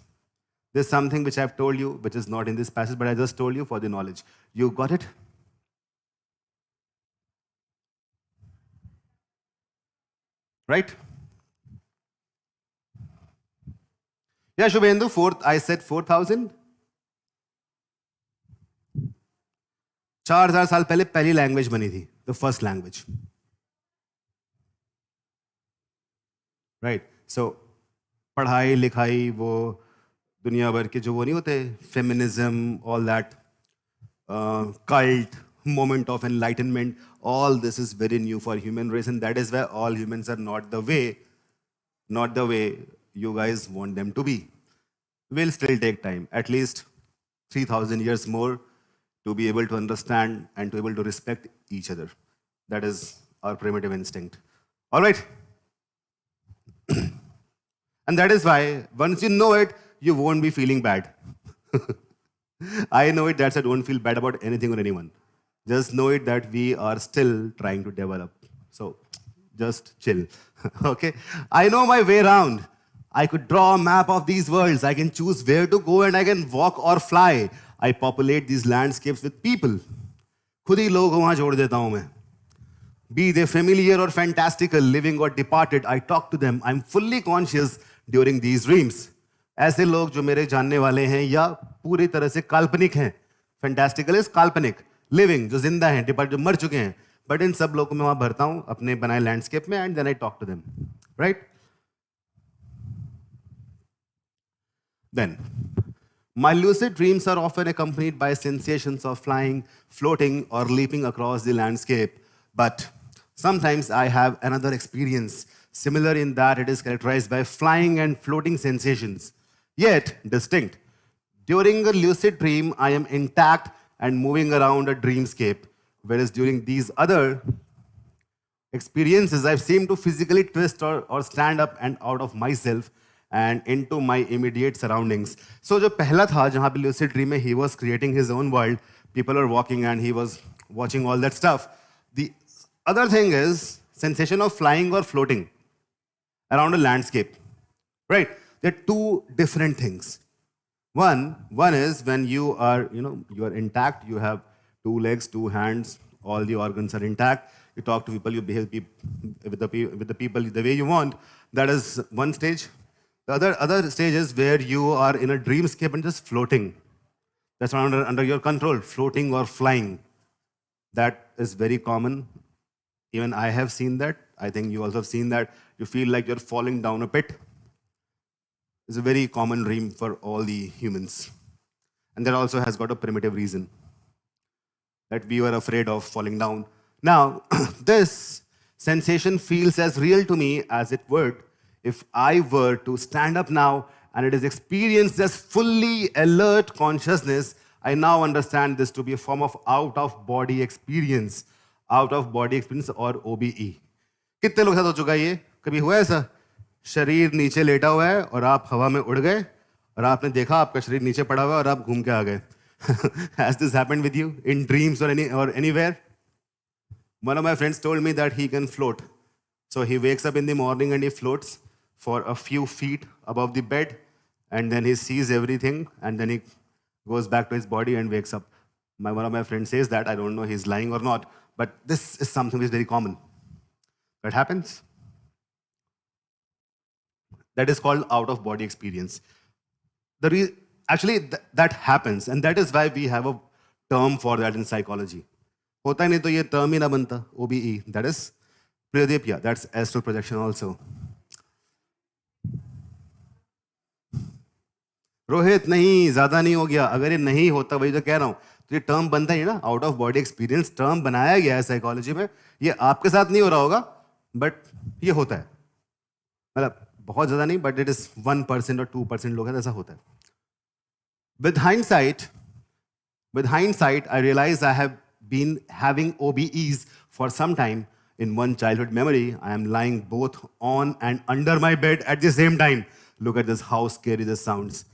There's something which I've told you, which is not in this passage, but I just told you for the knowledge. You got it? Right? Yeah, Shubhendu, I said 4,000. 4,000 साल पहले पहली language बनी थी, the first language. Right? So, पढ़ाई लिखाई वो दुनिया भर के जो वो नहीं होते, feminism, all that, cult, moment of enlightenment, all this is very new for human race, and that is why all humans are not the way you guys want them to be. Will still take time, at least 3,000 years more to be able to understand and to be able to respect each other. That is our primitive instinct. All right? And that is why once you know it, you won't be feeling bad. I know it, that's why I don't feel bad about anything or anyone. Just know it that we are still trying to develop. So just chill. Okay? I know my way around. I could draw a map of these worlds. I can choose where to go and I can walk or fly. I populate these landscapes with people. खुद ही लोग वहाँ जोड़ देता हूँ मैं. Be they familiar or fantastical, living or departed, I talk to them. I'm fully conscious during these dreams. ऐसे लोग जो मेरे जानने वाले हैं या पूरी तरह से काल्पनिक हैं. Fantastical is काल्पनिक. Living जो जिंदा हैं, departed जो मर चुके हैं. But इन सब लोगों को मैं वहाँ भरता हूँ अपने बनाए landscape में and then I talk to them. Right? Then, my lucid dreams are often accompanied by sensations of flying, floating, or leaping across the landscape. But sometimes I have another experience, similar in that it is characterized by flying and floating sensations, yet distinct. During a lucid dream, I am intact and moving around a dreamscape, whereas during these other experiences, I seem to physically twist or stand up and out of myself and into my immediate surroundings. So जो पहला था जहाँ पे lucid dream में he was creating his own world, people are walking and he was watching all that stuff. The other thing is sensation of flying or floating around a landscape, right? They're two different things. One is when you are, you are intact, you have two legs, two hands, all the organs are intact. You talk to people, you behave with the people the way you want. That is one stage. The other stage is where you are in a dreamscape and just floating. That's not under your control, floating or flying. That is very common. Even I have seen that. I think you also have seen that. You feel like you're falling down a pit. It's a very common dream for all the humans. And that also has got a primitive reason that we were afraid of falling down. Now, this sensation feels as real to me as it would if I were to stand up now and it is experienced as fully alert consciousnness. I now understand this to be a form of out-of-body experience or OBE. कितने लोग साथ हो चुका है ये? कभी हुआ है ऐसा? शरीर नीचे लेटा हुआ है और आप हवा में उड़ गए और आपने देखा आपका शरीर नीचे पड़ा हुआ है और आप घूम के आ गए. Has this happened with you in dreams or anywhere? One of my friends told me that he can float. So he wakes up in the morning and he floats for a few feet above the bed, and then he sees everything, and then he goes back to his body and wakes up. One of my friends says that. I don't know he's lying or not, but this is something which is very common. That happens. That is called out-of-body experience. Actually, that happens, and that is why we have a term for that in psychology. होता नहीं तो ये term ही ना बनता, OBE. That is Pradipya. That's astral projection also. Rohit नहीं, ज़्यादा नहीं हो गया. अगर ये नहीं होता, वही तो कह रहा हूँ, तो ये टर्म बनता ही ना, out of body experience term बनाया गया है साइकोलॉजी में. ये आपके साथ नहीं हो रहा होगा, बट ये होता है. मतलब बहुत ज़्यादा नहीं, बट इट इज 1% और 2% लोग हैं, ऐसा होता है. With hindsight, I realize I have been having OBEs for some time. In one childhood memory, I am lying both on and under my bed at the same time. Look at this, how scary this sounds.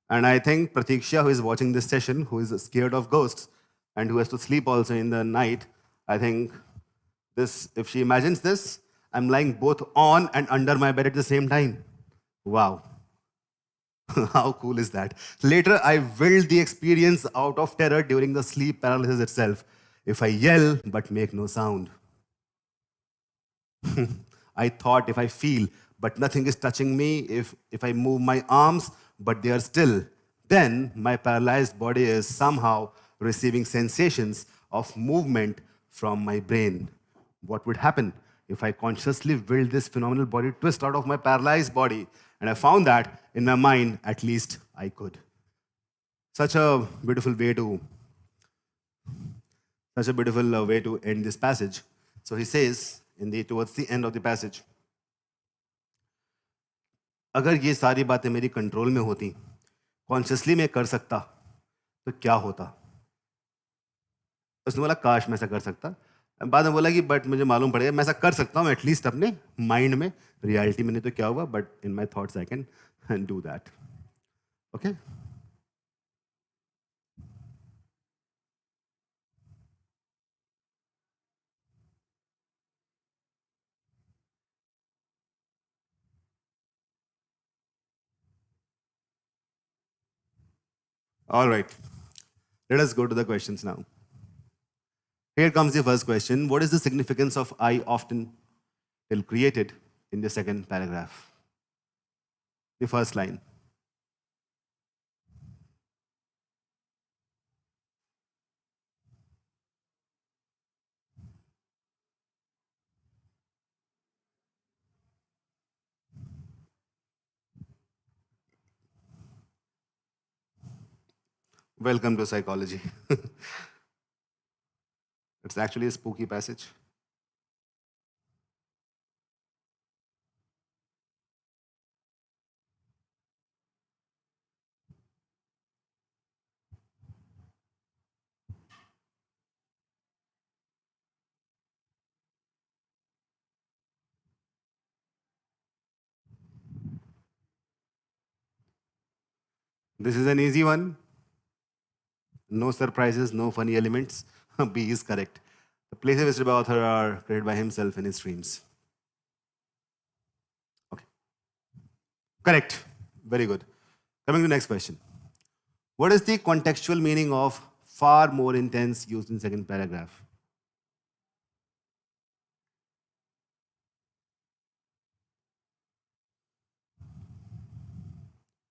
And I think Pratiksha, who is watching this session, who is scared of ghosts and who has to sleep also in the night, I think this, if she imagines this, I'm lying both on and under my bed at the same time. Wow. How cool is that? Later, I willed the experience out of terror during the sleep paralysis itself. If I yell but make no sound. I thought if I feel but nothing is touching me, if I move my arms but they are still, then my paralyzed body is somehow receiving sensations of movement from my brain. What would happen if I consciously willed this phenomenal body twist out of my paralyzed body? And I found that in my mind, at least I could. Such a beautiful way to end this passage. So he says, towards the end of the passage, अगर ये सारी बातें मेरी control में होती, consciously मैं कर सकता, तो क्या होता? उसने बोला काश मैं ऐसा कर सकता. बाद में बोला कि बट मुझे मालूम पड़ेगा मैं ऐसा कर सकता हूँ एटलीस्ट अपने माइंड में. रियलिटी में नहीं तो क्या हुआ, but in my thoughts I can do that. Okay. All right. Let us go to the questions now. Here comes the first question. What is the significance of I often till created in the second paragraph? The first line. Welcome to psychology. It's actually a spooky passage. This is an easy one. No surprises, no funny elements. B is correct. The places visited by author are created by himself in his streams. Okay. Correct. Very good. Coming to the next question. What is the contextual meaning of far more intense used in second paragraph?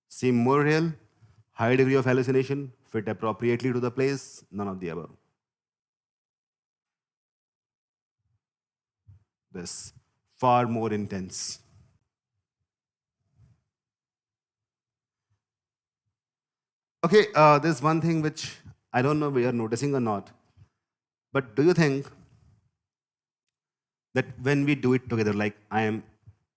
Seem more real, high degree of hallucination, fit appropriately to the place, none of the above. This far more intense. Okay, there's one thing which I don't know if we are noticing or not, but do you think that when we do it together, like I am,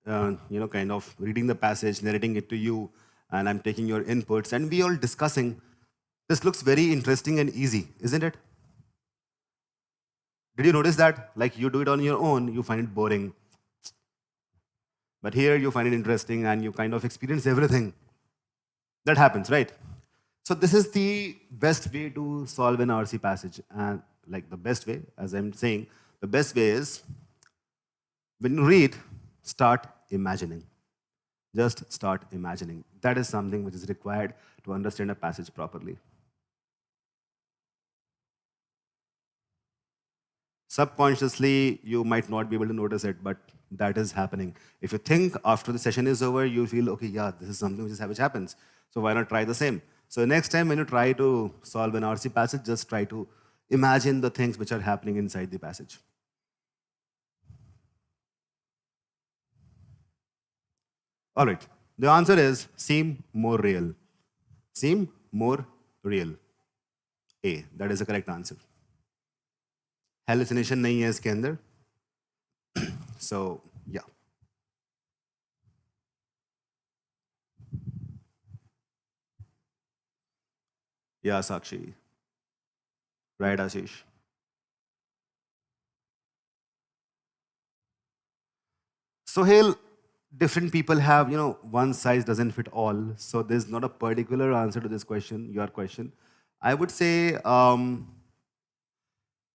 kind of reading the passage, narrating it to you, and I'm taking your inputs, and we all discussing, this looks very interesting and easy, isn't it? Did you notice that? Like you do it on your own, you find it boring. But here you find it interesting and you kind of experience everything. That happens, right? So this is the best way to solve an RC passage. And like the best way, as I'm saying, the best way is when you read, start imagining. Just start imagining. That is something which is required to understand a passage properly. Subconsciously, you might not be able to notice it, but that is happening. If you think after the session is over, you feel, okay, yeah, this is something which happens. So why not try the same? So next time when you try to solve an RC passage, just try to imagine the things which are happening inside the passage. All right. The answer is seem more real. Seem more real. A. That is the correct answer. Hallucination nahi hai iske andar. So, yeah. Yeah, Sakshi. Right, Ashish. So, Hale, different people have, one size doesn't fit all. So, there's not a particular answer to this question, your question. I would say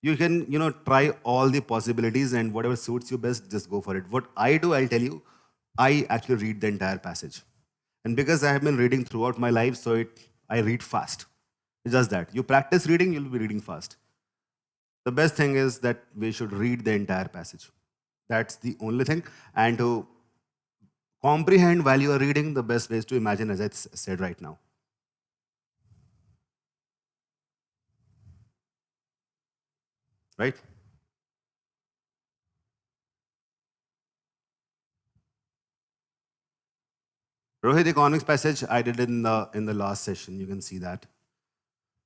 you can, try all the possibilities and whatever suits you best, just go for it. What I do, I'll tell you, I actually read the entire passage. And because I have been reading throughout my life, so I read fast. It's just that. You practice reading, you'll be reading fast. The best thing is that we should read the entire passage. That's the only thing. And to comprehend while you are reading, the best way is to imagine, as I said right now. Right? Rohit, economics passage, I did in the last session. You can see that.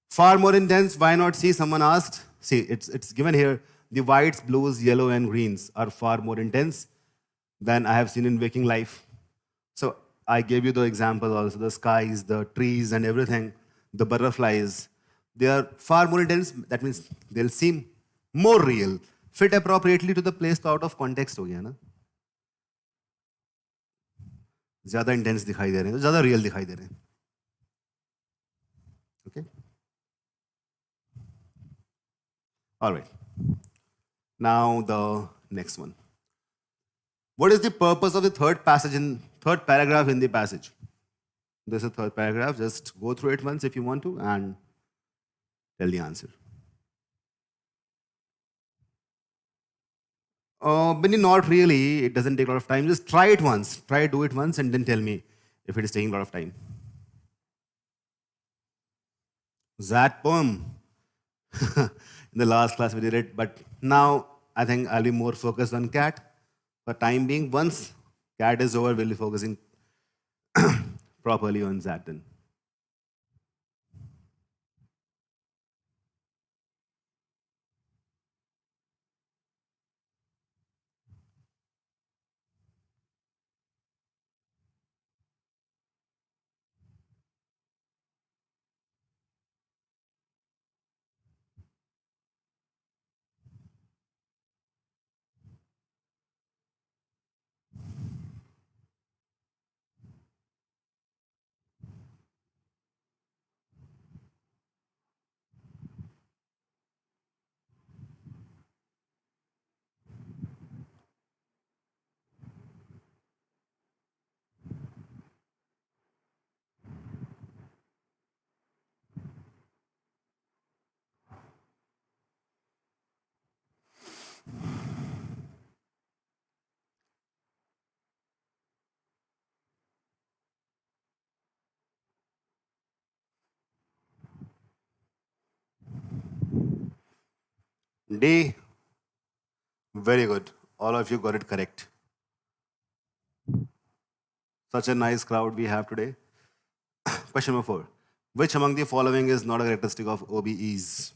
Far more intense, why not see? Someone asked. See, it's given here. The whites, blues, yellow, and greens are far more intense than I have seen in waking life. So I gave you the example also, the skies, the trees, and everything, the butterflies. They are far more intense. That means they'll seem more real, fit appropriately to the place. तो out of context हो गया ना. ज़्यादा intense दिखाई दे रहे हैं, ज़्यादा real दिखाई दे रहे हैं. Okay. All right. Now the next one. What is the purpose of the third paragraph in the passage? This is the third paragraph. Just go through it once if you want to and tell the answer. When you not really, it doesn't take a lot of time. Just try it once. Do it once and then tell me if it is taking a lot of time. That poem. In the last class we did it, but now I think I'll be more focused on cat. For time being, once cat is over, we'll be focusing properly on that then. D. Very good. All of you got it correct. Such a nice crowd we have today. Question number 4. Which among the following is not a characteristic of OBEs?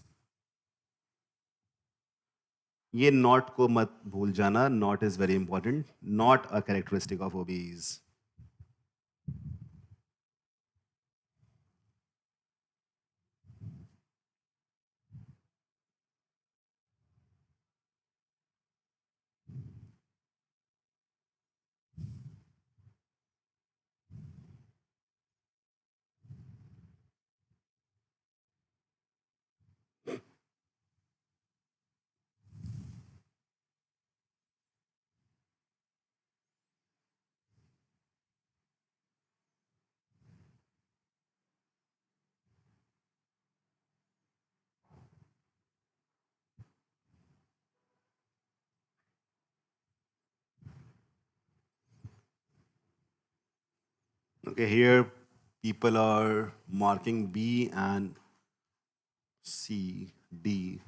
ये not को मत भूल जाना. Not is very important. Not a characteristic of OBEs. Okay, here people are marking B and C, D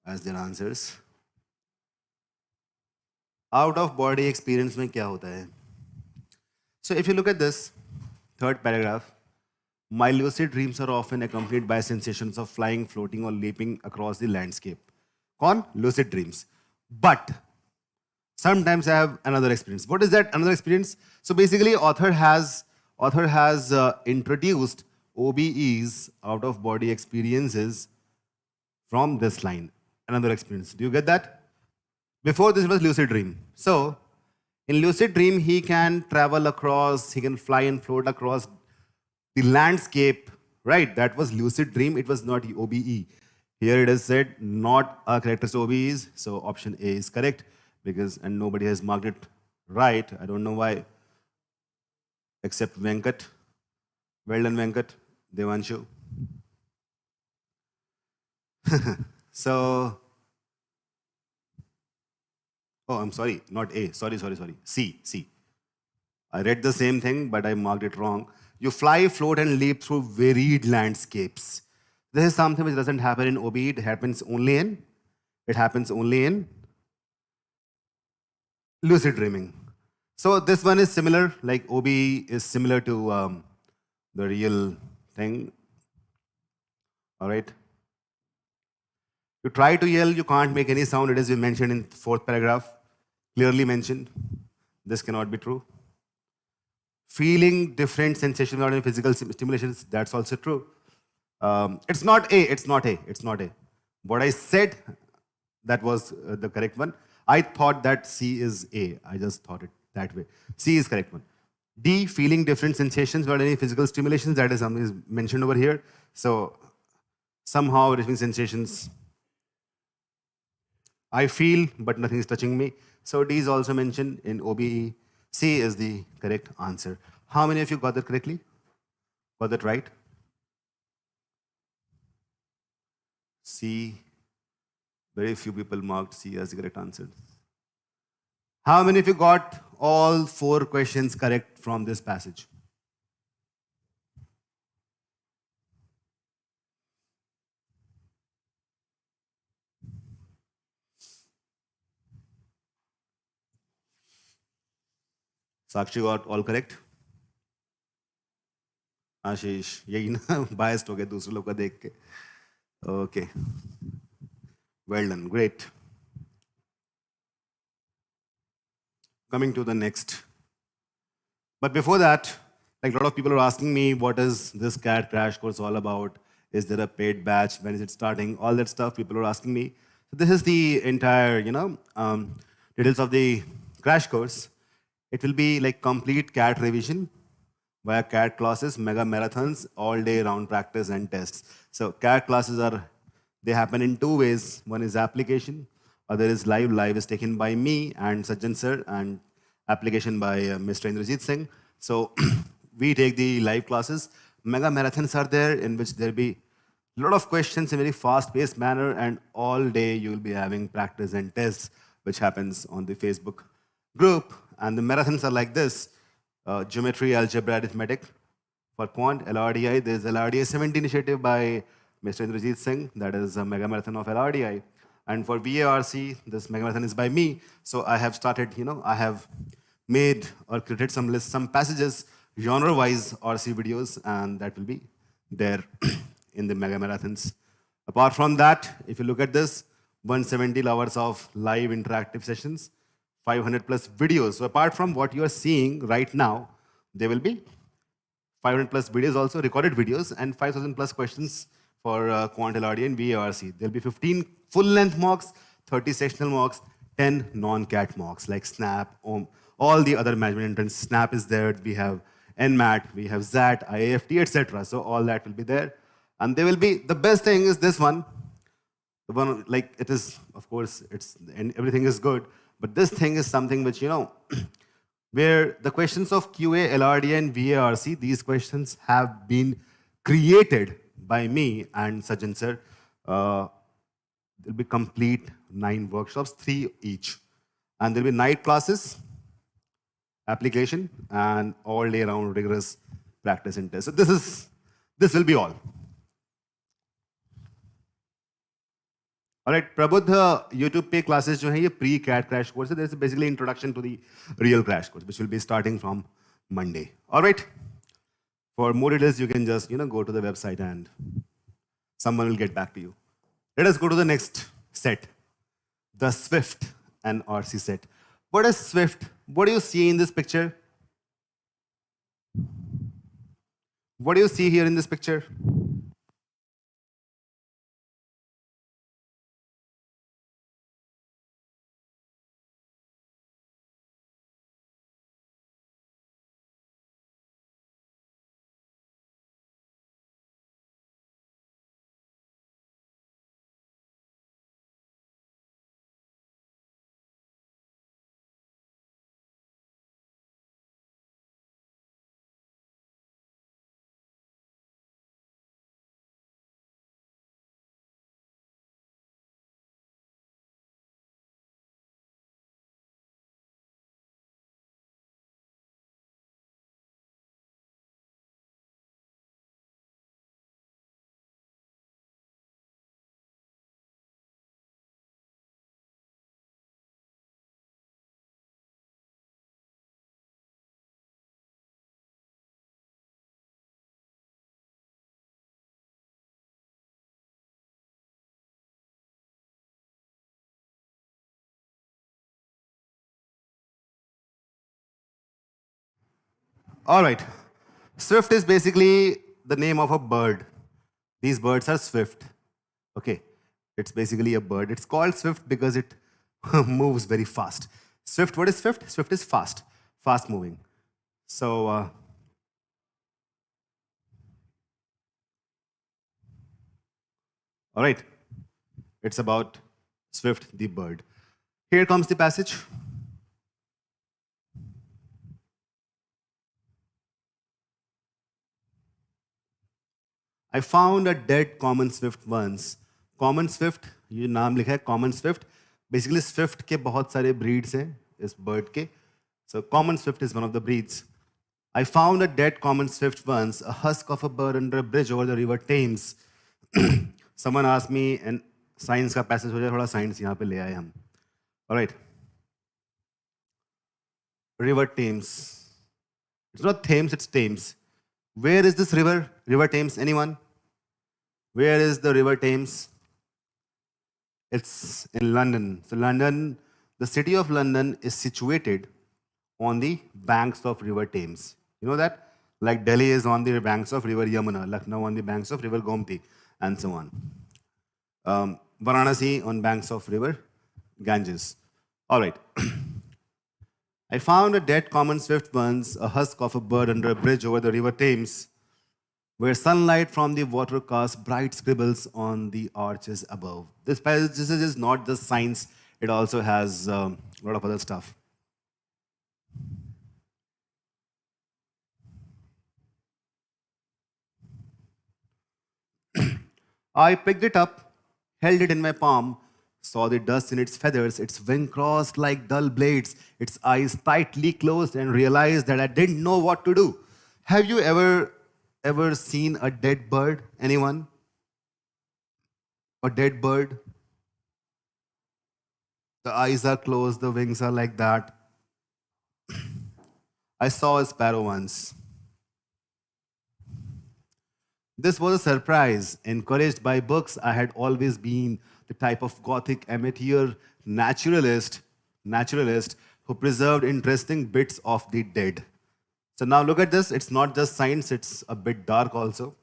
as their answers. Out of body experience में क्या होता है? So if you look at this third paragraph, my lucid dreams are often accompanied by sensations of flying, floating, or leaping across the landscape. Con? Lucid dreams. But sometimes I have another experience. What is that another experience? So basically, author has introduced OBEs, out of body experiences, from this line. Another experience. Do you get that? Before this was lucid dream. So in lucid dream, he can travel across, he can fly and float across the landscape, right? That was lucid dream. It was not OBE. Here it is said not a characteristic OBEs. So option A is correct because, and nobody has marked it right. I don't know why, except Venkat. Well done, Venkat. Devanshu. So, oh, I'm sorry, not A. Sorry. C. I read the same thing, but I marked it wrong. You fly, float, and leap through varied landscapes. This is something which doesn't happen in OBE. It happens only in lucid dreaming. So this one is similar, like OBE is similar to the real thing. All right. You try to yell, you can't make any sound. It is mentioned in fourth paragraph, clearly mentioned. This cannot be true. Feeling different sensations without any physical stimulations, that's also true. It's not A. What I said, that was the correct one. I thought that C is A. I just thought it that way. C is correct one. D, feeling different sensations without any physical stimulations, that is something is mentioned over here. So somehow different sensations, I feel, but nothing is touching me. So D is also mentioned in OBE. C is the correct answer. How many of you got that correctly? Got that right? C. Very few people marked C as the correct answer. How many of you got all 4 questions correct from this passage? Sakshi got all correct? आशीष यही ना biased हो गए दूसरे लोग का देख के. Okay. Well done. Great. Coming to the next. But before that, like a lot of people are asking me, what is this CAT crash course all about? Is there a paid batch? When is it starting? All that stuff people are asking me. So this is the entire, details of the crash course. It will be like complete CAT revision via CAT classes, mega marathons, all day round practice and tests. So CAT classes they happen in 2 ways. One is application, other is live. Live is taken by me and Sajjan sir, and application by Mr. Indrajit Singh. So we take the live classes. Mega marathons are there in which there'll be a lot of questions in a very fast-paced manner, and all day you'll be having practice and tests, which happens on the Facebook group. And the marathons are like this. Geometry, algebra, arithmetic. For Quant, there's LrDi 70 initiative by Mr. Indrajit Singh. That is a mega marathon of LrDi. And for VARC, this mega marathon is by me. So I have started, I have made or created some lists, some passages, genre-wise RC videos, and that will be there in the mega marathons. Apart from that, if you look at this, 170 hours of live interactive sessions, 500 plus videos. So apart from what you are seeing right now, there will be 500 plus videos also, recorded videos, and 5,000 plus questions for Quant, LrDi, and VARC. There'll be 15 full-length mocks, 30 sectional mocks, 10 non-CAT mocks like SNAP, all the other management entrance. SNAP is there. We have NMAT, we have ZAT, IAFT, etc. So all that will be there. And there will be, the best thing is this one. The one, like it is, of course, and everything is good. But this thing is something which, where the questions of QA, LrDi, and VARC, these questions have been created by me and Sajjan sir. There'll be complete 9 workshops, 3 each. And there'll be night classes, application, and all day round rigorous practice and test. So this will be all. All right, Prabodh, YouTube pay classes जो हैं ये pre-CAT crash course है. There's basically introduction to the real crash course, which will be starting from Monday. All right. For more details, you can just go to the website and someone will get back to you. Let us go to the next set, the Swift and RC set. What is Swift? What do you see in this picture? What do you see here in this picture? All right. Swift is basically the name of a bird. These birds are swift. Okay. It's basically a bird. It's called swift because it moves very fast. Swift, what is swift? Swift is fast, fast moving. So, all right. It's about Swift, the bird. Here comes the passage. I found a dead common swift once. Common swift, ये नाम लिखा है common swift. Basically swift के बहुत सारे breeds हैं इस bird के. So common swift is one of the breeds. I found a dead common swift once, a husk of a bird under a bridge over the river Thames. Someone asked me, and science का passage हो जाए थोड़ा science यहाँ पे ले आए हम. All right. River Thames. It's not Thames, it's Thames. Where is this river? River Thames, anyone? Where is the River Thames? It's in London. So London, the city of London is situated on the banks of River Thames. You know that? Like Delhi is on the banks of River Yamuna, Lucknow on the banks of River Gomti, and so on. Varanasi on banks of River Ganges. All right. I found a dead common swift once, a husk of a bird under a bridge over the River Thames, where sunlight from the water cast bright scribbles on the arches above. This passage is not just science, it also has a lot of other stuff. I picked it up, held it in my palm, saw the dust in its feathers, its wing crossed like dull blades, its eyes tightly closed, and realized that I didn't know what to do. Have you ever seen a dead bird? Anyone? A dead bird? The eyes are closed, the wings are like that. I saw a sparrow once. This was a surprise. Encouraged by books, I had always been the type of gothic amateur naturalist who preserved interesting bits of the dead. So now look at this. It's not just science, it's a bit dark also.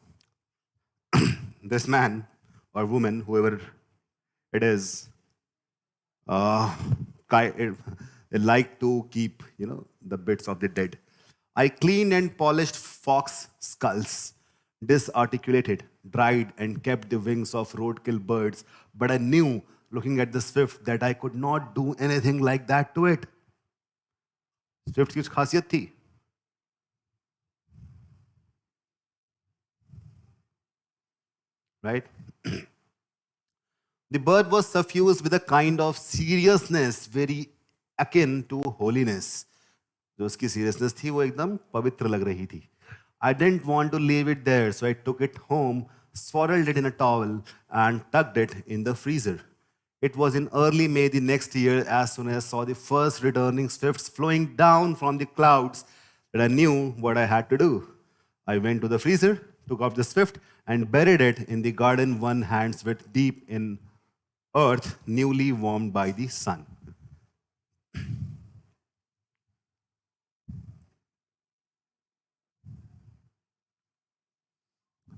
This man or woman, whoever it is, uh, they like to keep, the bits of the dead. I cleaned and polished fox skulls, disarticulated, dried, and kept the wings of roadkill birds. But I knew, looking at the swift, that I could not do anything like that to it. Swift की खासियत थी. Right? The bird was suffused with a kind of seriousness very akin to holiness. जो उसकी seriousness थी वो एकदम पवित्र लग रही थी. I didn't want to leave it there, so I took it home, swaddled it in a towel, and tucked it in the freezer. It was in early May the next year, as soon as I saw the first returning swifts flowing down from the clouds, that I knew what I had to do. I went to the freezer, took out the swift, and buried it in the garden 1 hand's width deep in earth, newly warmed by the sun.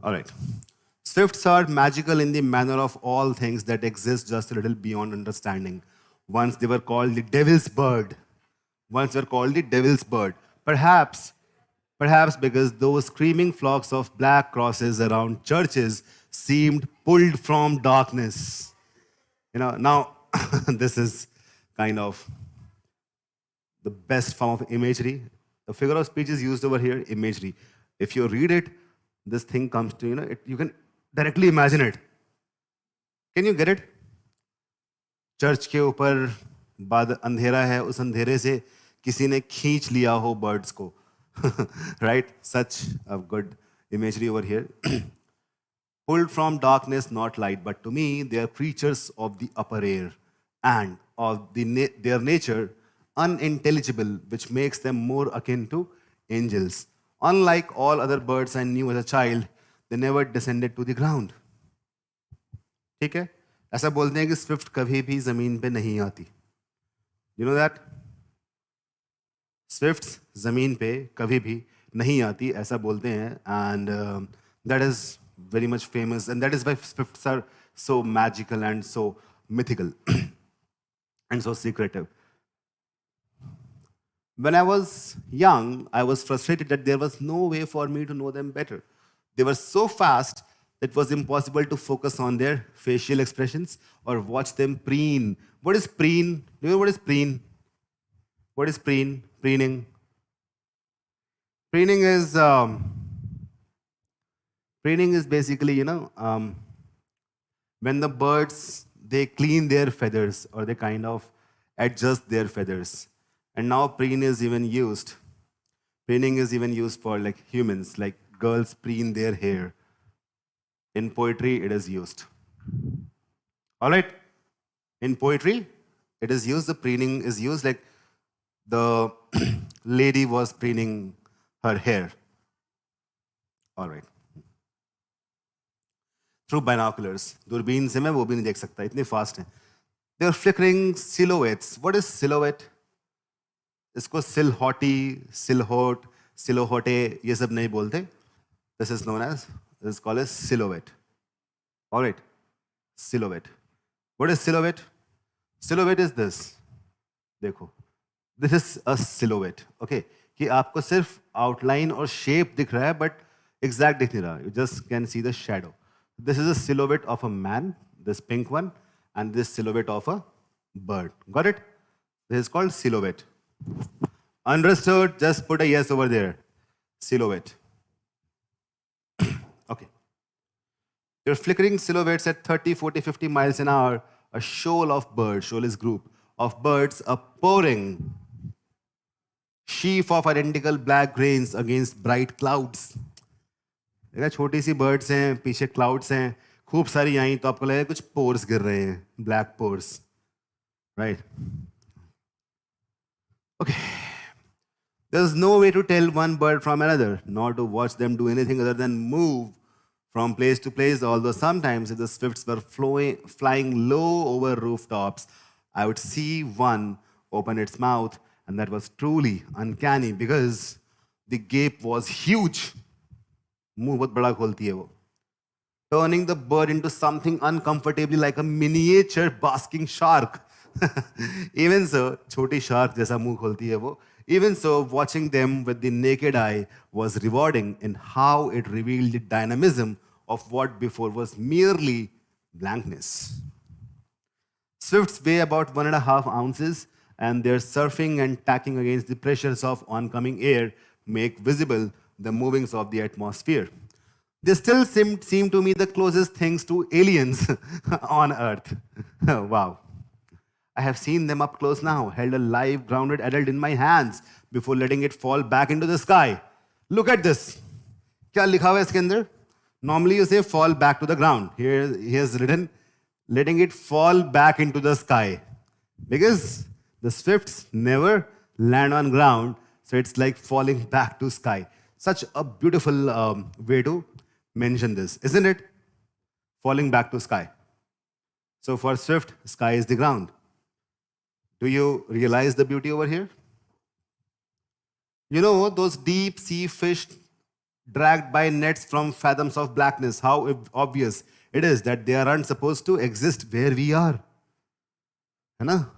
All right. Swifts are magical in the manner of all things that exist just a little beyond understanding. Once they were called the devil's bird. Once they were called the devil's bird. Perhaps because those screaming flocks of black crosses around churches seemed pulled from darkness. Now this is kind of the best form of imagery. The figure of speech is used over here, imagery. If you read it, this thing comes to, you can directly imagine it. Can you get it? Church के ऊपर बाद अंधेरा है, उस अंधेरे से किसी ने खींच लिया हो birds को. Right? Such a good imagery over here. Pulled from darkness, not light, but to me, they are creatures of the upper air and of their nature unintelligible, which makes them more akin to angels. Unlike all other birds I knew as a child, they never descended to the ground. ठीक है? ऐसा बोलते हैं कि Swift कभी भी जमीन पे नहीं आती. You know that? Swifts जमीन पे कभी भी नहीं आती, ऐसा बोलते हैं, and that is very much famous, and that is why swifts are so magical and so mythical and so secretive. When I was young, I was frustrated that there was no way for me to know them better. They were so fast that it was impossible to focus on their facial expressions or watch them preen. What is preen? Do you know what is preen? What is preen? Preening. Preening is basically, when the birds, they clean their feathers or they kind of adjust their feathers. And now preen is even used. Preening is even used for like humans, like girls preen their hair. In poetry, it is used. All right? In poetry, it is used, the preening is used like the lady was preening her hair. All right. Through binoculars. दूरबीन से मैं वो भी नहीं देख सकता, इतने fast हैं. They are flickering silhouettes. What is silhouette? इसको silhouette, silhouette, silhouette ये सब नहीं बोलते. This is known as, this is called as silhouette. All right. Silhouette. What is silhouette? Silhouette is this. देखो. This is a silhouette. Okay. कि आपको सिर्फ outline और shape दिख रहा है, but exact दिख नहीं रहा. You just can see the shadow. This is a silhouette of a man, this pink one, and this silhouette of a bird. Got it? This is called silhouette. Understood? Just put a yes over there. Silhouette. Okay. You're flickering silhouettes at 30, 40, 50 miles an hour. A shoal of birds, shoal is group, of birds are pouring sheaf of identical black grains against bright clouds. देखा छोटी सी birds हैं, पीछे clouds हैं, खूब सारी आई तो आपको लगेगा कुछ पोर्स गिर रहे हैं, black pores, right? Okay. There's no way to tell one bird from another, nor to watch them do anything other than move from place to place, although sometimes if the swifts were flying low over rooftops, I would see one open its mouth, and that was truly uncanny because the gape was huge. मुंह बहुत बड़ा खोलती है वो, turning the bird into something uncomfortably like a miniature basking shark. Even so, choti shark jaisa muh kholti hai wo. Even so, watching them with the naked eye was rewarding in how it revealed the dynamism of what before was merely blankness. Swifts weigh about 1.5 ounces, and their surfing and tacking against the pressures of oncoming air make visible the movings of the atmosphere. They still seem to me the closest things to aliens on Earth. Wow. I have seen them up close now, held a live, grounded adult in my hands before letting it fall back into the sky. Look at this. क्या लिखा हुआ है इसके अंदर? Normally you say fall back to the ground. Here he has written letting it fall back into the sky. Because the swifts never land on ground, so it's like falling back to sky. Such a beautiful way to mention this, isn't it? Falling back to sky. So for swift, sky is the ground. Do you realize the beauty over here? You know, those deep sea fish dragged by nets from fathoms of blackness, how obvious it is that they aren't supposed to exist where we are. है ना?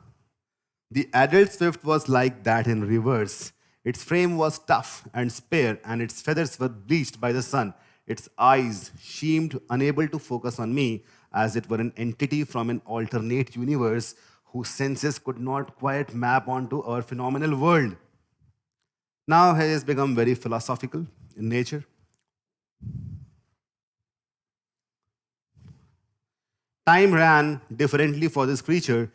The adult swift was like that in reverse. Its frame was tough and spare, and its feathers were bleached by the sun. Its eyes seemed unable to focus on me, as it were an entity from an alternate universe whose senses could not quite map onto our phenomenal world. Now he has become very philosophical in nature. Time ran differently for this creature.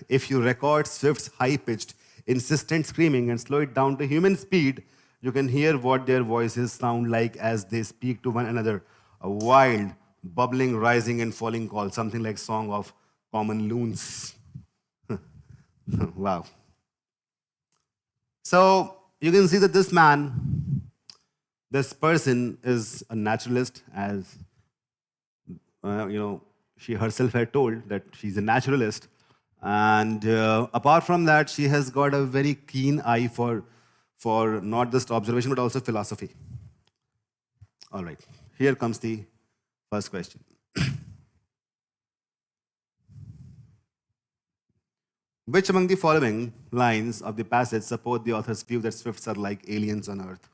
If you record Swift's high-pitched, insistent screaming and slow it down to human speed, you can hear what their voices sound like as they speak to one another. A wild, bubbling, rising and falling call, something like Song of Common Loons. Wow. So you can see that this man, this person is a naturalist, as she herself had told that she's a naturalist. And apart from that, she has got a very keen eye for not just observation, but also philosophy. All right, here comes the first question. Which among the following lines of the passage support the author's view that swifts are like aliens on Earth?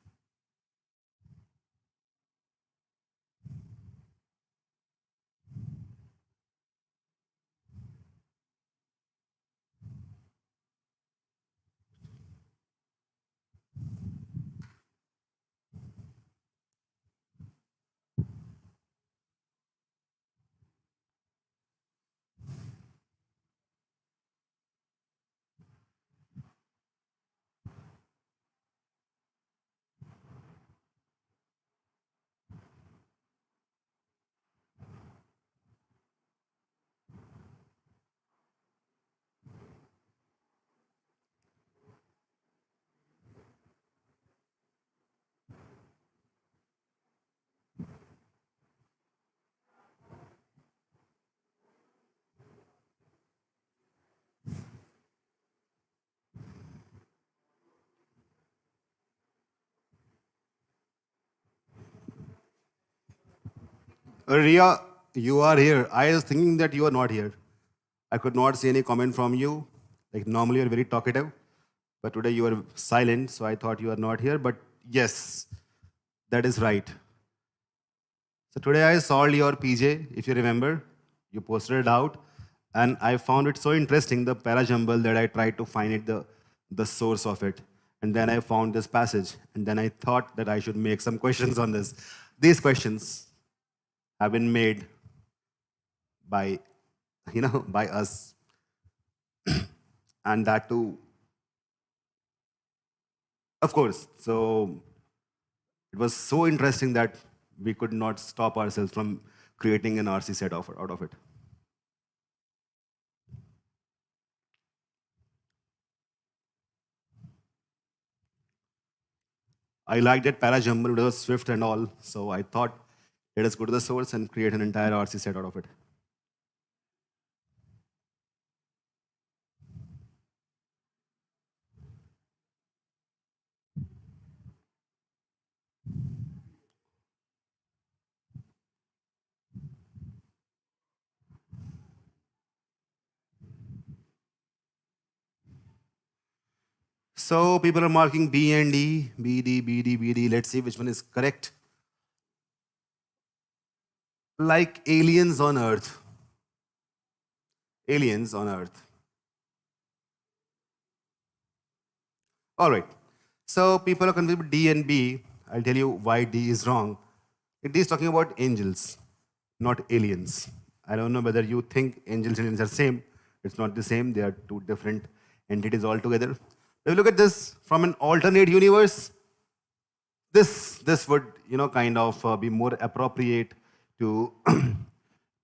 Ria, you are here. I was thinking that you are not here. I could not see any comment from you. Like normally you're very talkative, but today you are silent, so I thought you are not here. But yes, that is right. So today I saw your PJ, if you remember. You posted it out, and I found it so interesting, the parajumble, that I tried to find it, the source of it. And then I found this passage, and then I thought that I should make some questions on this. These questions have been made by, by us, and that too, of course. So it was so interesting that we could not stop ourselves from creating an RC set out of it. I liked that para jumble, it was Swift and all. So I thought, let us go to the source and create an entire RC set out of it. So people are marking B and D, B, D, B, D, B, D. Let's see which one is correct. Like aliens on Earth. Aliens on Earth. All right. So people are confused with D and B. I'll tell you why D is wrong. It is talking about angels, not aliens. I don't know whether you think angels and aliens are same. It's not the same. They are two different entities altogether. If you look at this from an alternate universe, this would kind of be more appropriate to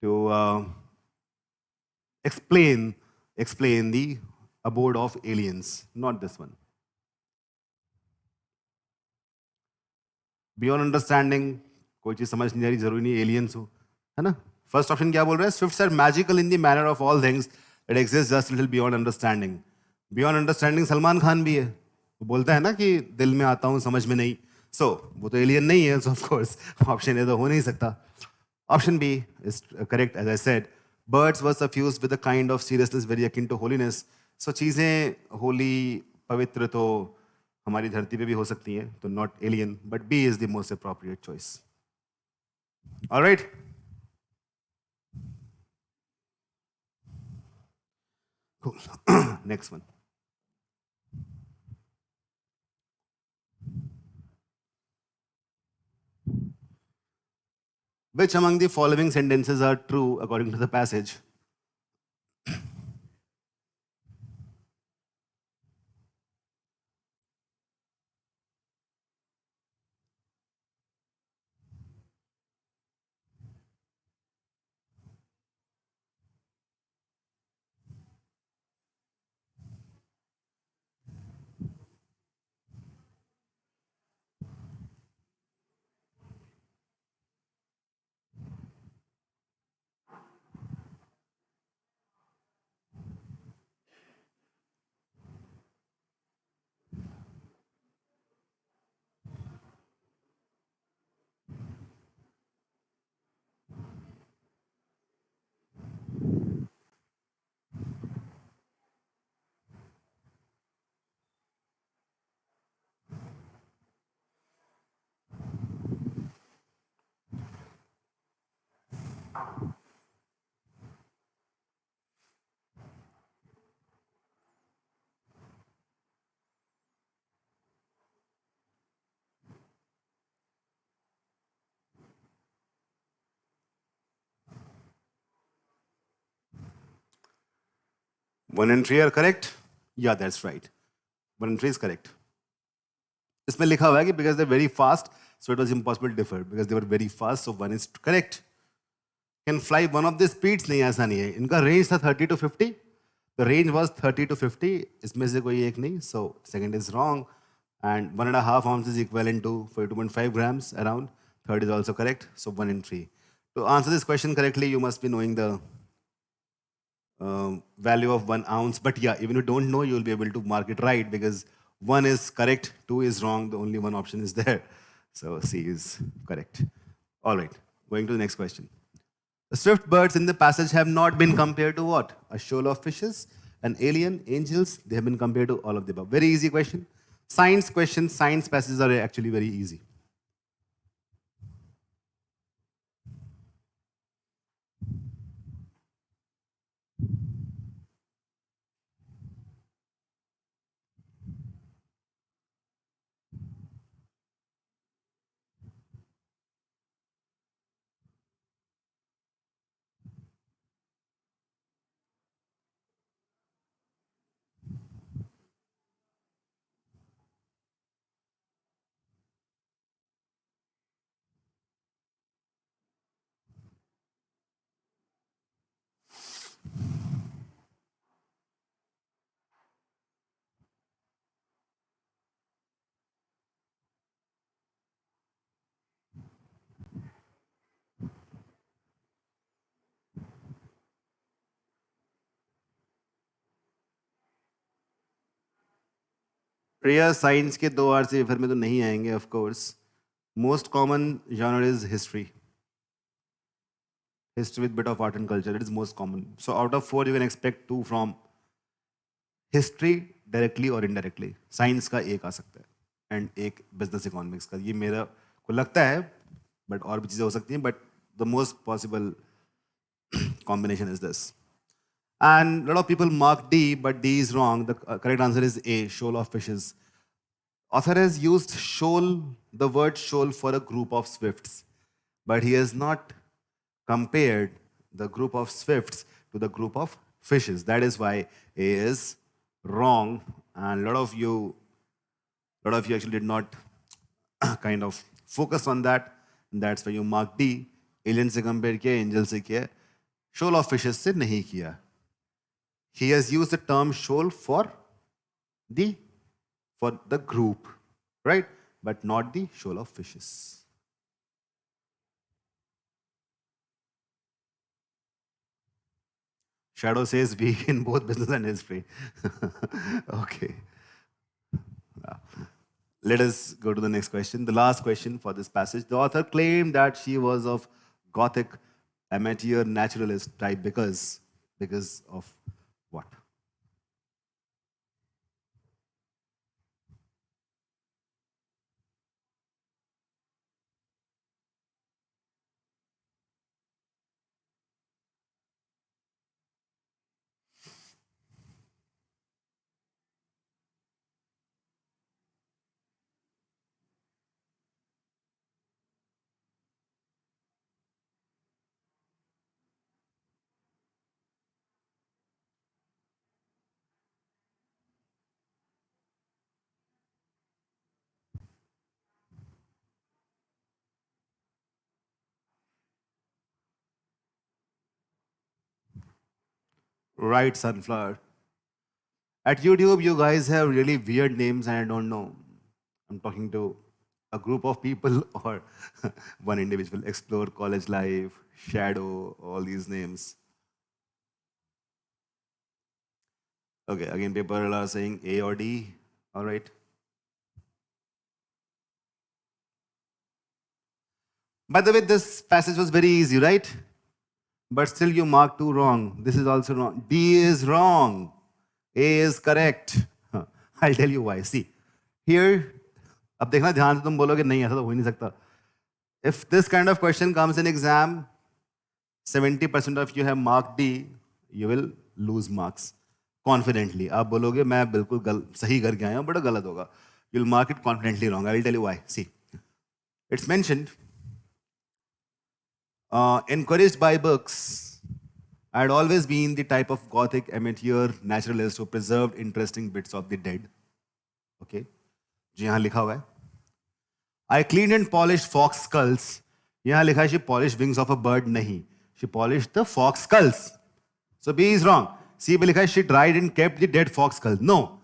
to explain the abode of aliens, not this one. Beyond understanding कोई चीज समझ नहीं आ रही, जरूरी नहीं aliens हो, है ना. फर्स्ट ऑप्शन क्या बोल रहा है? Swifts are magical in the manner of all things that exist just little beyond understanding. Beyond understanding Salman Khan भी है, वो बोलता है ना कि दिल में आता हूँ समझ में नहीं. सो वो तो एलियन नहीं है, so of course option A तो हो नहीं सकता. Option B is correct. As I said, birds were suffused with a kind of seriousness very akin to holiness. So चीजें होली पवित्र तो हमारी धरती पे भी हो सकती हैं, तो not alien, but B is the most appropriate choice. Alright. Next one. Which among the following sentences are true according to the passage? One and three are correct? Yeah, that's right. One and three is correct. इसमें लिखा हुआ है कि because they're very fast, so it was impossible to differ. Because they were very fast, so one is correct. Can fly one of the speeds? नहीं, ऐसा नहीं है. इनका range था 30 to 50. The range was 30 to 50. इसमें से कोई एक नहीं. So second is wrong. And 1.5 ounces is equivalent to 42.5 grams around. Third is also correct. So 1 and 3. To answer this question correctly, you must be knowing the value of 1 ounce. But yeah, even if you don't know, you'll be able to mark it right because 1 is correct, 2 is wrong. The only one option is there. So C is correct. All right, going to the next question. The swift birds in the passage have not been compared to what? A shoal of fishes, an alien, angels. They have been compared to all of the above. Very easy question. Science questions, science passages are actually very easy. Priya science के 2 RC paper में तो नहीं आएंगे of course. Most common genre is history. History with bit of art and culture. It is most common. So out of 4, you can expect 2 from history directly or indirectly. Science का एक आ सकता है and एक business economics का. ये मेरा को लगता है, but और भी चीजें हो सकती हैं. But the most possible combination is this. And a lot of people mark D, but D is wrong. The correct answer is A, shoal of fishes. Author has used shoal, the word shoal, for a group of swifts, but he has not compared the group of swifts to the group of fishes. That is why A is wrong, and a lot of you actually did not kind of focus on that. That's why you mark D. Alien से compare किया, angel से किया, shoal of fishes से नहीं किया. He has used the term shoal for the group, right? But not the shoal of fishes. Shadow says weak in both business and history. Okay. Let us go to the next question. The last question for this passage. The author claimed that she was of Gothic amateur naturalist type because of what? Right, sunflower. At YouTube, you guys have really weird names, and I don't know. I'm talking to a group of people or one individual. Explore college life, shadow, all these names. Okay, again, people are saying A or D. All right. By the way, this passage was very easy, right? But still, you marked 2 wrong. This is also wrong. D is wrong. A is correct. I'll tell you why. See, here, अब देखना ध्यान से तुम बोलोगे नहीं ऐसा तो हो ही नहीं सकता. If this kind of question comes in exam, 70% of you have marked D, you will lose marks confidently. आप बोलोगे मैं बिल्कुल सही करके आया हूँ, बड़ा गलत होगा. You'll mark it confidently wrong. I will tell you why. See, it's mentioned, encouraged by books, I had always been the type of Gothic amateur naturalist who preserved interesting bits of the dead. Okay, जी यहाँ लिखा हुआ है. I cleaned and polished fox skulls. यहाँ लिखा है she polished wings of a bird. नहीं, she polished the fox skulls. So B is wrong. C पे लिखा है she dried and kept the dead fox skulls. No.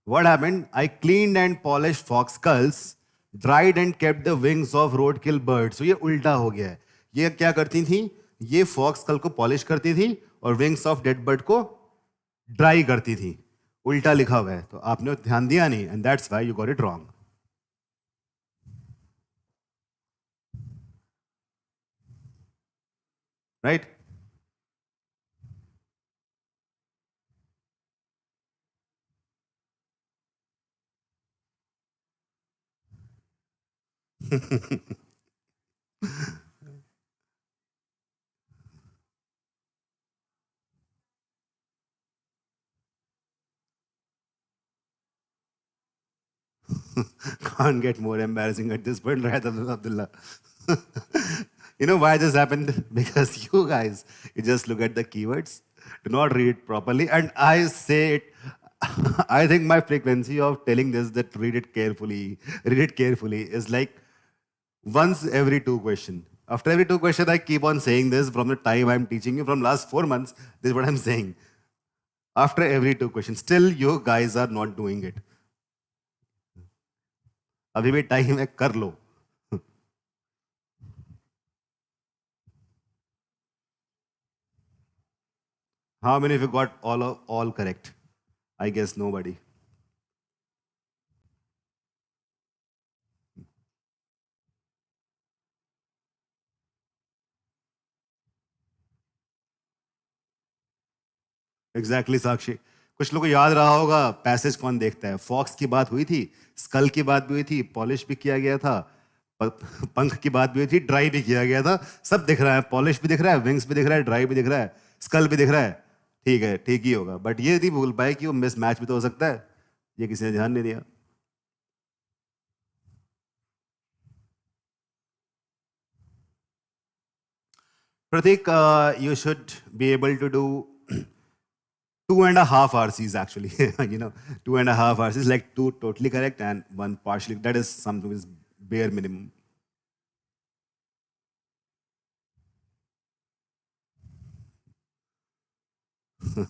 What happened? I cleaned and polished fox skulls, dried and kept the wings of roadkill birds. So ये उल्टा हो गया है. ये क्या करती थी? ये fox skull को polish करती थी और wings of dead bird को dry करती थी. उल्टा लिखा हुआ है. तो आपने ध्यान दिया नहीं, and that's why you got it wrong. Right? Can't get more embarrassing at this point, right, Abdullah? You know why this happened? Because you guys, you just look at the keywords, do not read it properly, and I say it. I think my frequency of telling this that read it carefully is like once every 2 questions. After every 2 questions, I keep on saying this from the time I'm teaching you from last 4 months. This is what I'm saying. After every 2 questions, still you guys are not doing it. अभी भी time है, कर लो. How many of you got all correct? I guess nobody. Exactly Sakshi, कुछ लोगों को याद रहा होगा पैसेज कौन देखता है। फॉक्स की बात हुई थी, स्कल की बात भी हुई थी, पॉलिश भी किया गया था, पंख की बात भी हुई थी, ड्राई भी किया गया था। सब दिख रहा है, पॉलिश भी दिख रहा है, विंग्स भी दिख रहा है, ड्राई भी दिख रहा है, स्कल भी दिख रहा है। ठीक है, ठीक ही होगा, बट ये नहीं भूल पाए कि वो मिस मैच भी तो हो सकता है। ये किसी ने ध्यान नहीं दिया। Pratik, you should be able to do 2.5 RCs actually. 2.5 RCs, like two totally correct and one partially. That is something is bare minimum.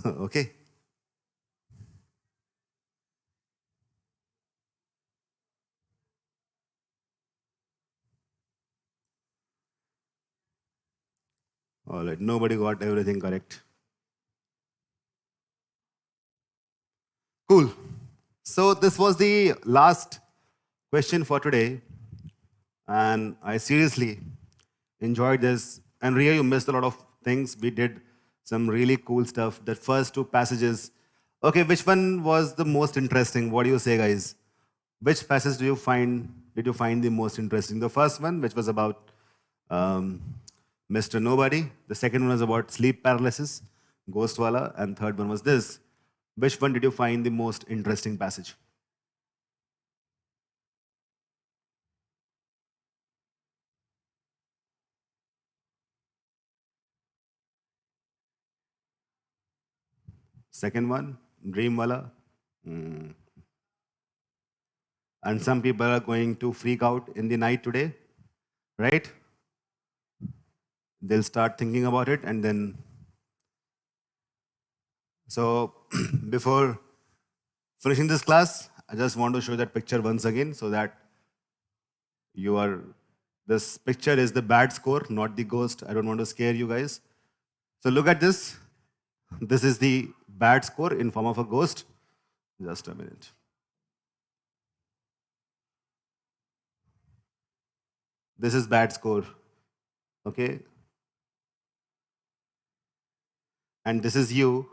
Okay. All right. Nobody got everything correct. Cool. So this was the last question for today, and I seriously enjoyed this. And Ria, you missed a lot of things. We did some really cool stuff. The first two passages. Okay, which one was the most interesting? What do you say, guys? Which passage did you find the most interesting? The first one, which was about um, Mr. Nobody. The second one was about sleep paralysis, Ghostwala, and third one was this. Which one did you find the most interesting passage? Second one, Dreamwala. Hmm. And some people are going to freak out in the night today, right? They'll start thinking about it and then. So, before finishing this class, I just want to show that picture once again so that you are. This picture is the bad score, not the ghost. I don't want to scare you guys. So, look at this. This is the bad score in form of a ghost. Just a minute. This is bad score. Okay. And this is you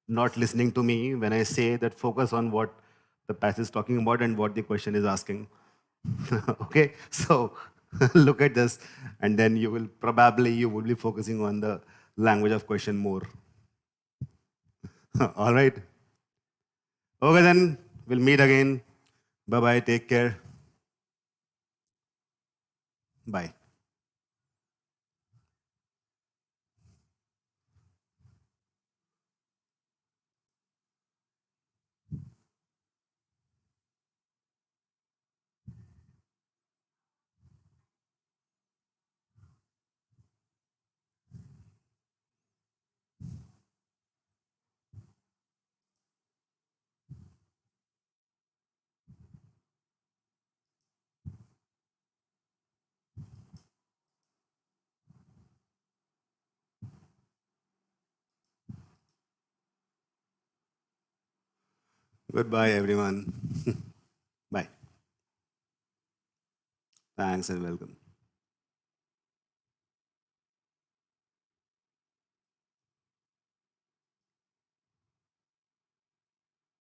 not listening to me when I say that focus on what the passage is talking about and what the question is asking. Okay, so look at this, and then you will be focusing on the language of question more. All right. Okay, then we'll meet again. Bye bye. Take care. Bye. Goodbye, everyone. Bye. Thanks and welcome.